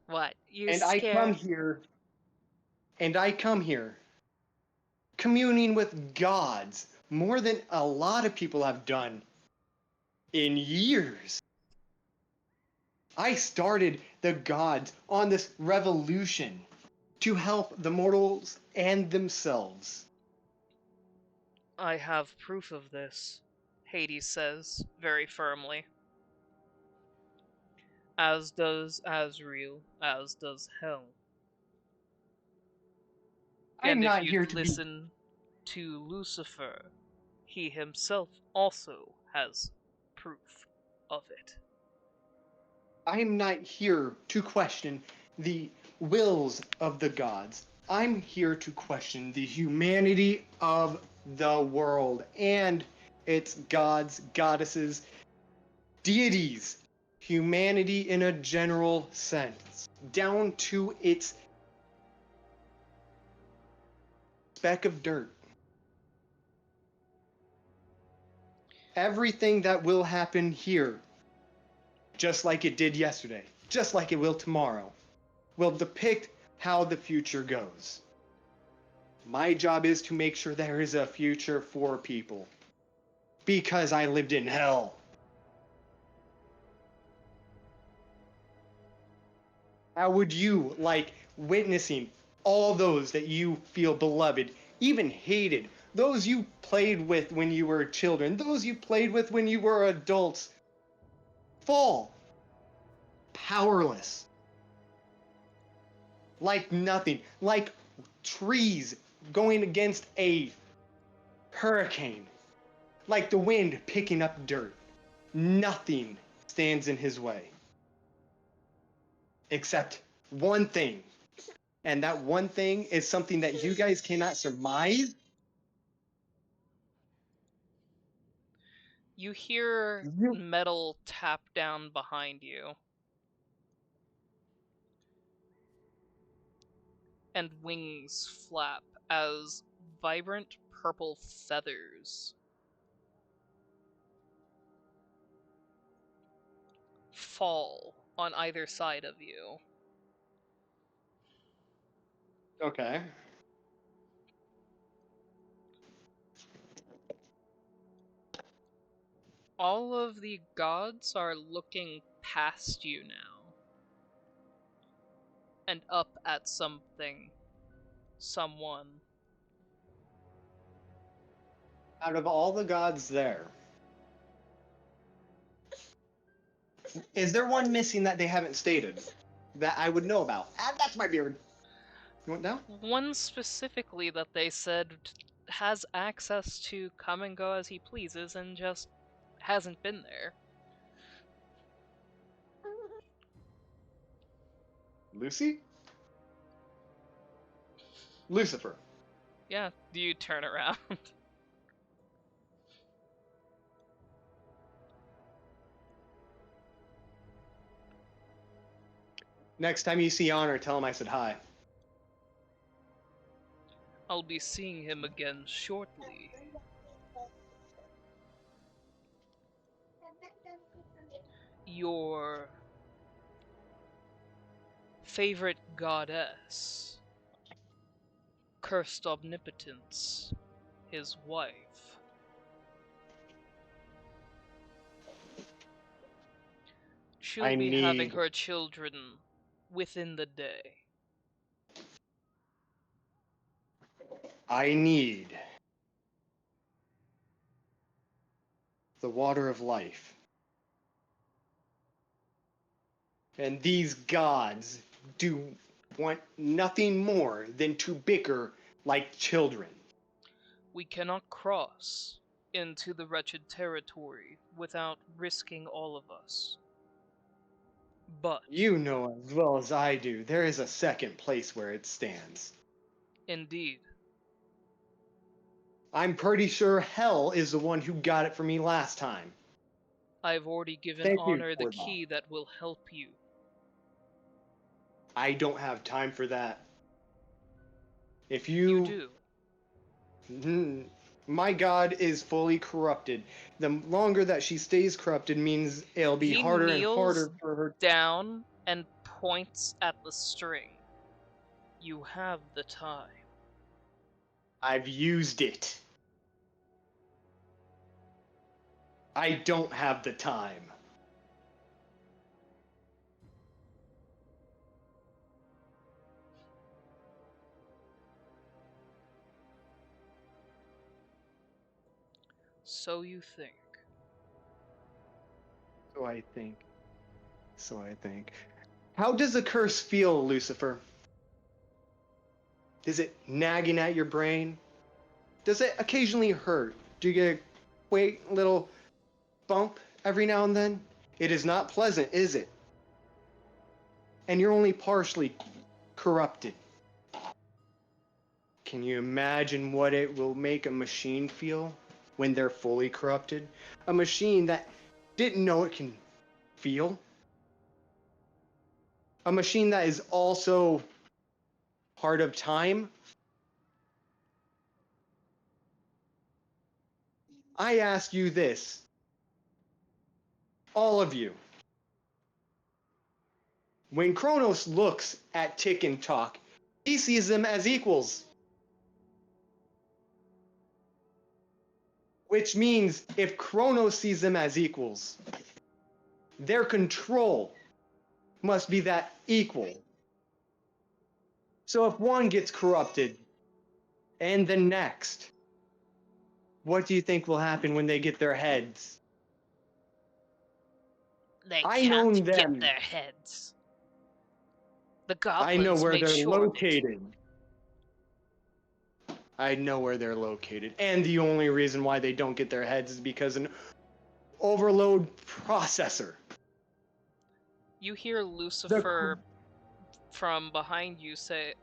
What? You And scared? I come here communing with gods more than a lot of people have done in years. I started the gods on this revolution to help the mortals and themselves. I have proof of this, Hades says, very firmly. As does Azrael, as does Hell. I'm And if not here you'd to be. listen to Lucifer, he himself also has proof of it. I am not here to question the wills of the gods. I'm here to question the humanity of the world and its gods, goddesses, deities, humanity in a general sense, down to its speck of dirt. Everything that will happen here, just like it did yesterday, just like it will tomorrow, will depict how the future goes. My job is to make sure there is a future for people. Because I lived in hell. How would you like witnessing all those that you feel beloved, even hated, those you played with when you were children, those you played with when you were adults, fall powerless. Like nothing, like trees going against a hurricane, like the wind picking up dirt. Nothing stands in his way. Except one thing. And that one thing is something that you guys cannot surmise. You hear metal tap down behind you. And wings flap as vibrant purple feathers fall on either side of you. Okay. All of the gods are looking past you now. And up at something. Someone. Out of all the gods there, is there one missing that they haven't stated that I would know about? Ah, that's my beard. You want down? One specifically that they said has access to come and go as he pleases and just hasn't been there. Lucy? Lucifer. Yeah, do you turn around? Next time you see Honor, tell him I said hi. I'll be seeing him again shortly. Your favorite goddess, Cursed Omnipotence, his wife. She'll be having her children within the day. I need the water of life. And these gods do want nothing more than to bicker like children. We cannot cross into the wretched territory without risking all of us. But You know as well as I do, there is a second place where it stands. indeed, I'm pretty sure Hell is the one who got it for me last time. I've already given Thank you Honor the for key that will help you. I don't have time for that. If You do. My god is fully corrupted. The longer that she stays corrupted means it'll be He harder and kneels harder for her. down and points at the string. You have the time. I've used it. I don't have the time. So you think. So I think. How does a curse feel, Lucifer? Is it nagging at your brain? Does it occasionally hurt? Do you get a quaint little bump every now and then? It is not pleasant, is it? And you're only partially corrupted. Can you imagine what it will make a machine feel when they're fully corrupted? A machine that didn't know it can feel? A machine that is also part of time? I ask you this, all of you. When Kronos looks at Tick and Talk, he sees them as equals. Which means if Kronos sees them as equals, their control must be that equal. So if one gets corrupted, and the next, what do you think will happen when they get their heads? They I know can't get them. their heads. The I know goblins where made they're sure of it. located. I know where they're located. And the only reason why they don't get their heads is because an overload processor. You hear Lucifer from behind you say,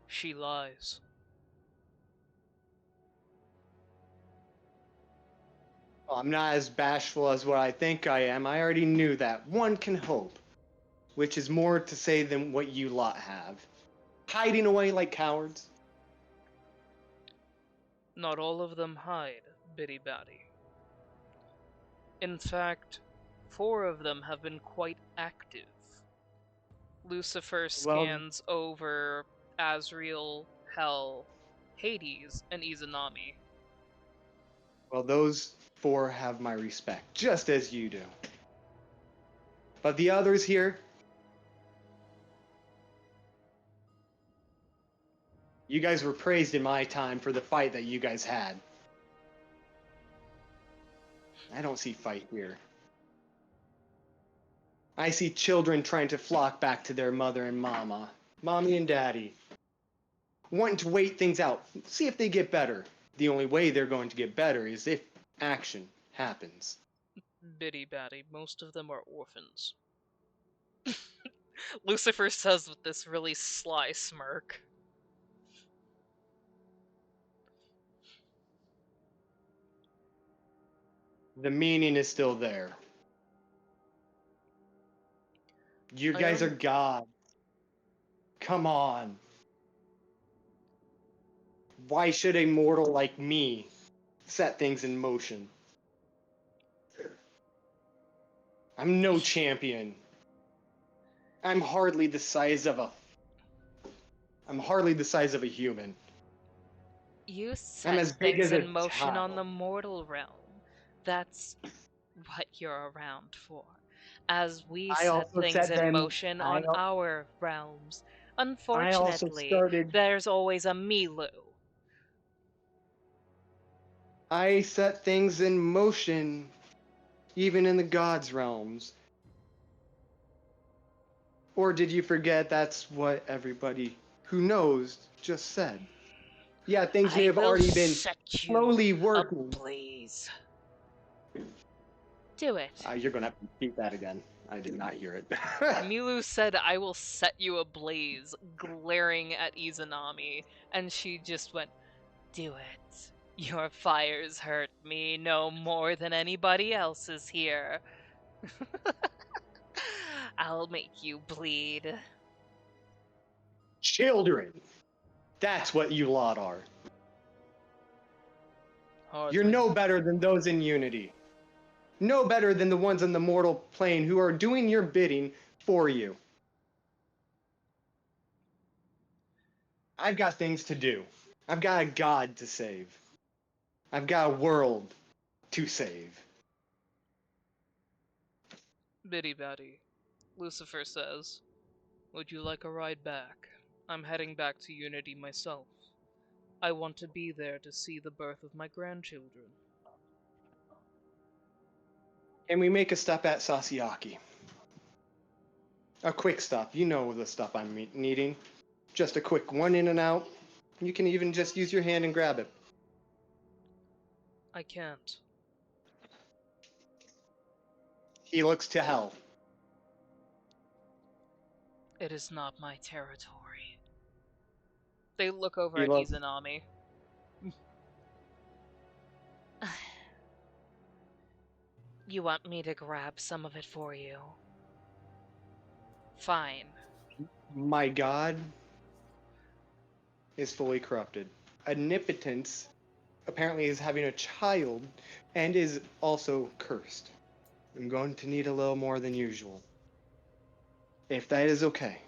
"She lies." I'm not as bashful as what I think I am. I already knew that. One can hope. Which is more to say than what you lot have. Hiding away like cowards. Not all of them hide, Biddy Batty. In fact, 4 of them have been quite active. Lucifer Well, scans over Azrael, Hell, Hades, and Izanami. well, those 4 have my respect, just as you do. But the others here, you guys were praised in my time for the fight that you guys had. I don't see fight here. I see children trying to flock back to their mother and mommy and daddy, wanting to wait things out, see if they get better. The only way they're going to get better is if action happens. Biddy Batty, most of them are orphans. Lucifer says with this really sly smirk. The meaning is still there. You guys are gods. Come on. Why should a mortal like me set things in motion? I'm no champion. I'm hardly the size of a human. You I'm set as big things as a in motion on child. the mortal realm. That's what you're around for. As we I set also things set in them. motion on our realms. I also Unfortunately, started. there's always a Milu. I set things in motion, even in the gods' realms. Or did you forget that's what everybody who knows just said? Yeah, things may I have will already been set you slowly working. ablaze. Do it. You're gonna have to repeat that again. I did not hear it. Milu said, "I will set you ablaze," glaring at Izanami, and she just went, Do it. Your fires hurt me no more than anybody else's here. I'll make you bleed. Children. That's what you lot are. "Hardly." You're no better than those in Unity. No better than the ones on the mortal plane who are doing your bidding for you. I've got things to do. I've got a god to save. I've got a world to save. Biddy Batty, Lucifer says, "Would you like a ride back? I'm heading back to Unity myself. I want to be there to see the birth of my grandchildren." Can we make a stop at Sasiaki? A quick stop. You know the stuff I'm needing. Just a quick one in and out. You can even just use your hand and grab it. "I can't." He looks to hell. "It is not my territory." They look over He at looks. Izanami. You want me to grab some of it for you? Fine. My god is fully corrupted. Omnipotence apparently is having a child and is also cursed. I'm going to need a little more than usual. If that is okay.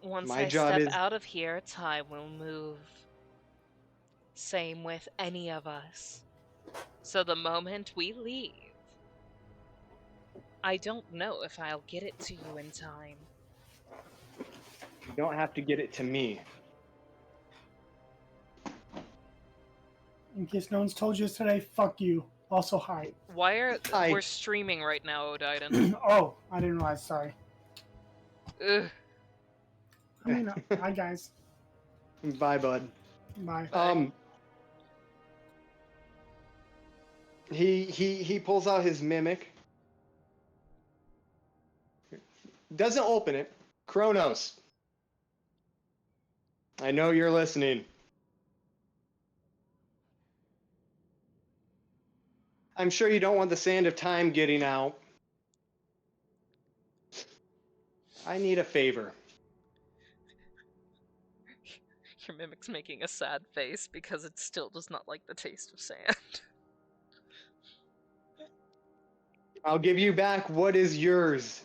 Once My I job step is. out of here, time will move. Same with any of us. So the moment we leave, I don't know if I'll get it to you in time. You don't have to get it to me. In case no one's told you today, fuck you. Also, hi. We're streaming right now, Odiden. Oh, I didn't realize. Sorry. Ugh. I mean, hi guys. Bye, bud. Bye. Bye. He pulls out his mimic. Doesn't open it. Kronos. I know you're listening. I'm sure you don't want the sand of time getting out. I need a favor. Your mimic's making a sad face because it still does not like the taste of sand. I'll give you back what is yours.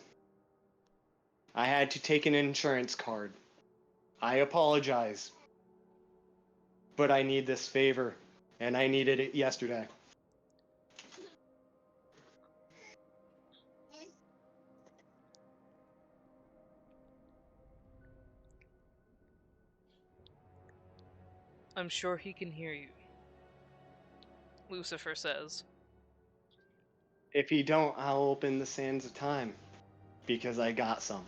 I had to take an insurance card. I apologize. But I need this favor, and I needed it yesterday. I'm sure he can hear you, Lucifer says. If you don't, I'll open the sands of time, because I got some.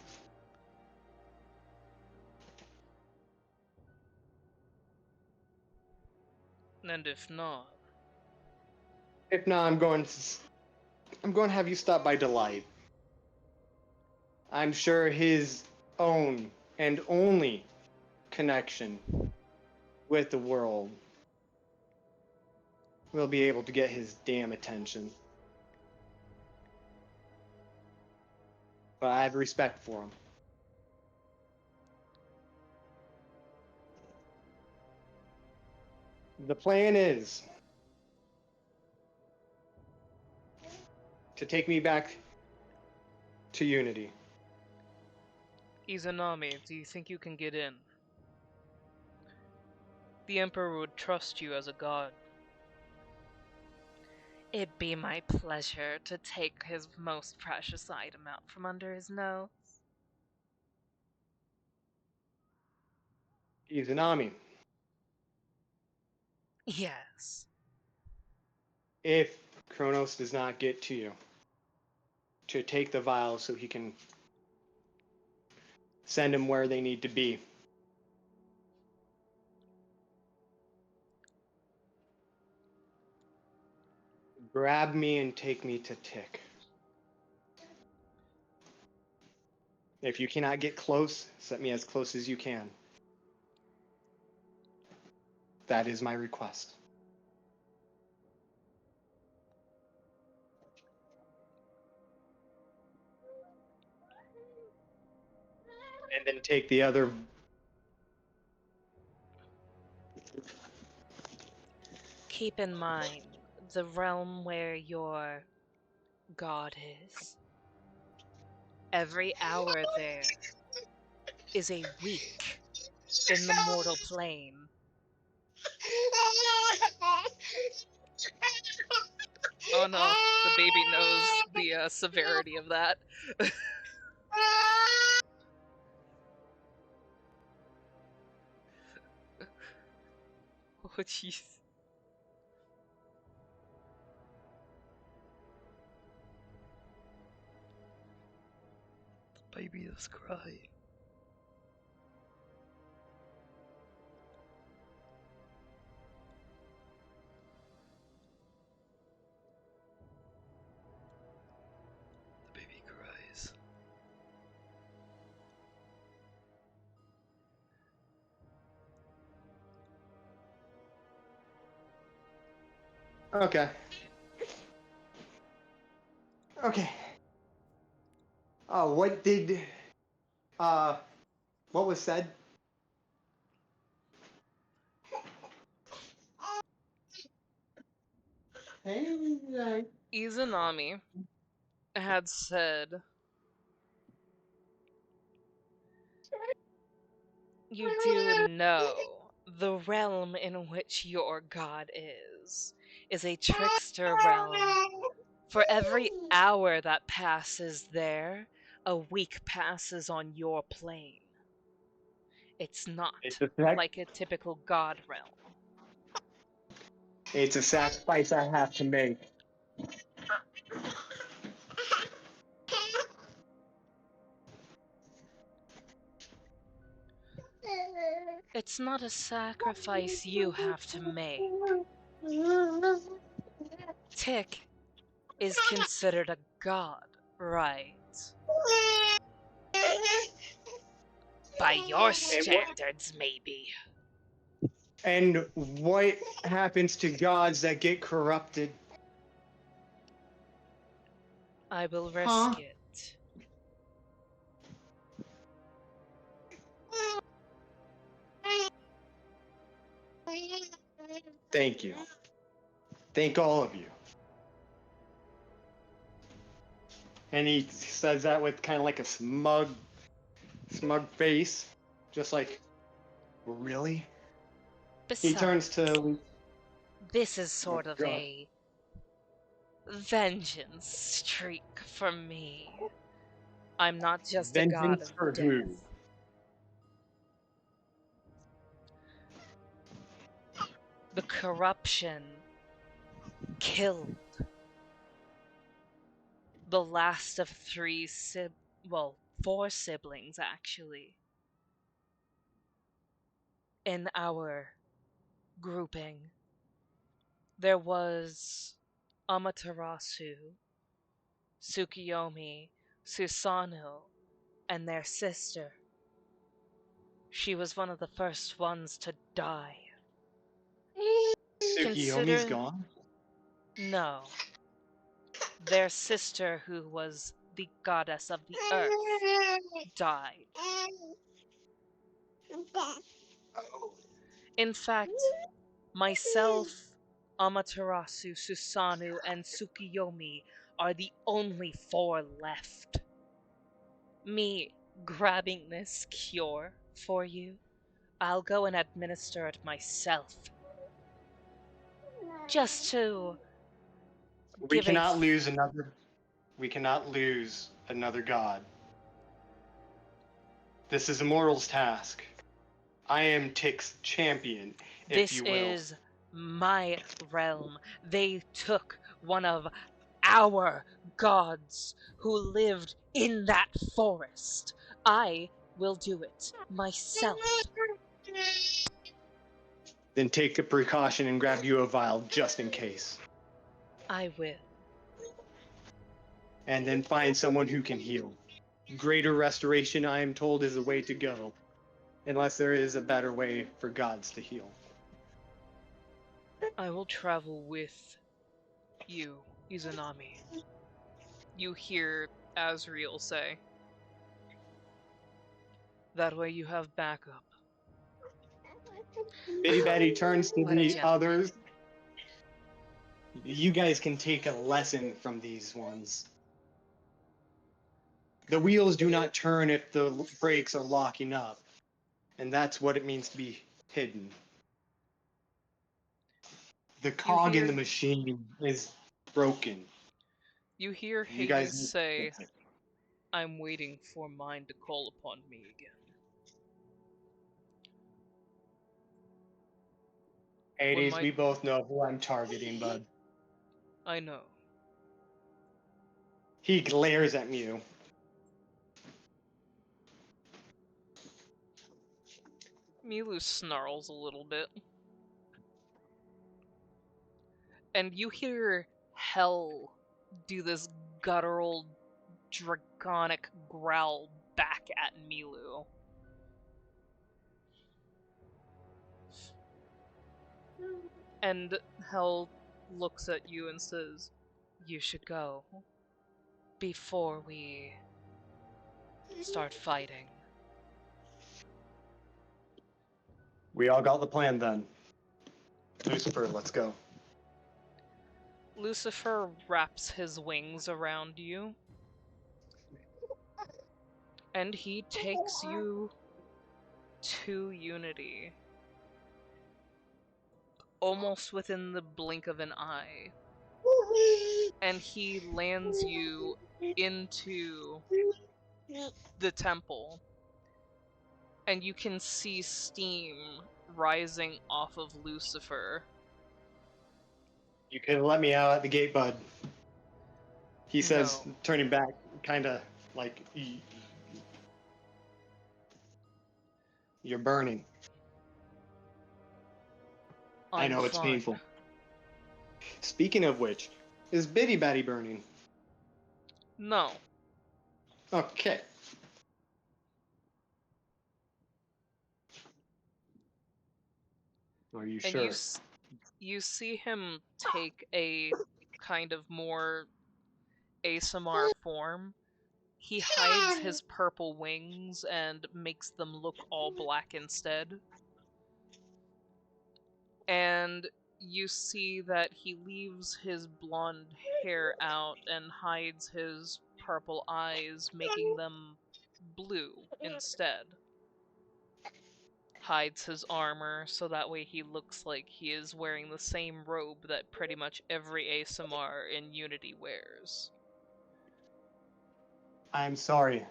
And if not... If not, I'm going to have you stop by Delight. I'm sure his own and only connection with the world will be able to get his damn attention. But I have respect for him. The plan is to take me back to Unity. Izanami, do you think you can get in? The Emperor would trust you as a god. It'd be my pleasure to take his most precious item out from under his nose. Izanami, Yes. if Kronos does not get to you, to take the vial so he can send them where they need to be. Grab me and take me to Tick. If you cannot get close, set me as close as you can. That is my request. And then take the other. Keep in mind the realm where your god is. Every hour there is a week in the mortal plane. Oh no, the baby knows the severity of that. Oh jeez. The baby is crying. The baby cries. Okay. Okay. What did. What was said? Izanami had said, You do know the realm in which your god is a trickster realm. For every hour that passes there, a week passes on your plane. It's not It's a like a typical god realm. It's a sacrifice I have to make. It's not a sacrifice you have to make. Tick is considered a god, right? By your standards, maybe. And what happens to gods that get corrupted? I will risk Huh? it. Thank you. Thank all of you. And he says that with kind of like a smug face. Just like, really? He turns Besides, to... this is sort Oh, of God. a vengeance streak for me. I'm not just a god Vengeance of for death. who? The corruption killed the last of four siblings, actually, in our grouping. There was Amaterasu, Tsukiyomi, Susanoo, and their sister. She was one of the first ones to die. Tsukiyomi's Consider... gone? No. Their sister, who was the goddess of the earth, died. In fact, myself, Amaterasu, Susanoo, and Tsukiyomi are the only four left. Me grabbing this cure for you, I'll go and administer it myself. Just to We give a cannot lose another... We cannot lose another god. This is a mortal's task. I am Tick's champion, if This you will. is my realm. They took one of our gods who lived in that forest. I will do it myself. Then take the precaution and grab you a vial just in case. I will. And then find someone who can heal. Greater restoration, I am told, is the way to go. Unless there is a better way for gods to heal. I will travel with you, Izanami. You hear Azriel say, That way you have backup. Bitty Betty turns to What a the gentleman. others. You guys can take a lesson from these ones. The wheels do not turn if the brakes are locking up. And that's what it means to be hidden. The cog in the machine is broken. you hear You Hades guys need to say, fix it. I'm waiting for mine to call upon me again. Hades, my- we both know who I'm targeting, bud. I know. He glares at you. Milu snarls a little bit. And you hear Hell do this guttural, draconic growl back at Milu. And Hell looks at you and says, You should go before we start fighting. We all got the plan then. Lucifer, let's go. Lucifer wraps his wings around you. And he takes you to Unity. Almost within the blink of an eye. And he lands you into the temple. and you can see steam rising off of Lucifer. You could have let me out at the gate, bud. He says, No. turning back, kind of like, you're burning. I know it's fine. painful. Speaking of which, is Bitty Batty burning? No. Okay. Are you And sure? you see him take a kind of more ASMR form. He hides his purple wings and makes them look all black instead. And you see that he leaves his blonde hair out and hides his purple eyes, making them blue instead. Hides his armor so that way he looks like he is wearing the same robe that pretty much every ASMR in Unity wears. I'm sorry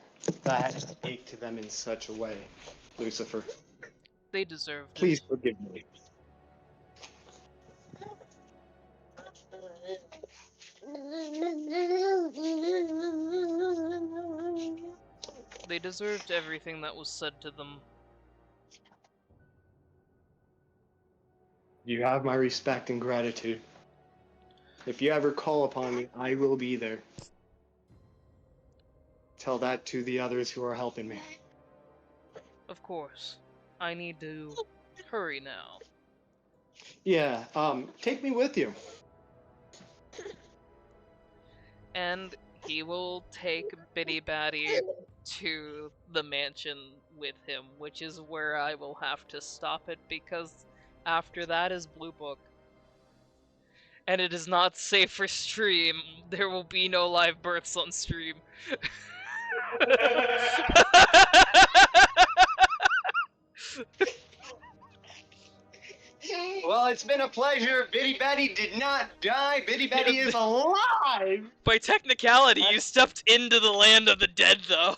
that I speak to them in such a way, Lucifer. They deserved Please it. forgive me. They deserved everything that was said to them. You have my respect and gratitude. If you ever call upon me, I will be there. Tell that to the others who are helping me. Of course. I need to hurry now. Yeah, take me with you. And he will take Bitty Batty to the mansion with him, which is where I will have to stop it because after that is Blue Book. And it is not safe for stream. There will be no live births on stream. Well, it's been a pleasure. Bitty Batty did not die. Bitty Batty is alive! By technicality, you stepped into the land of the dead, though.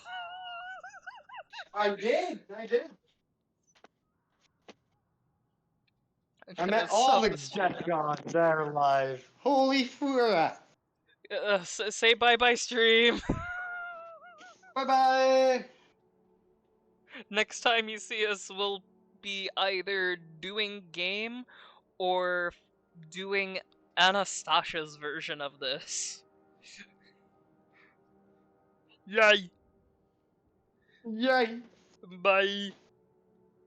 I did. I I'm met gonna all stop the the stream death now. gods that are alive. Holy fura! Say bye-bye, stream. Bye-bye! Next time you see us, we'll be either doing game or doing Anastasia's version of this. Yay! Yay! Bye!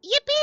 Yippee!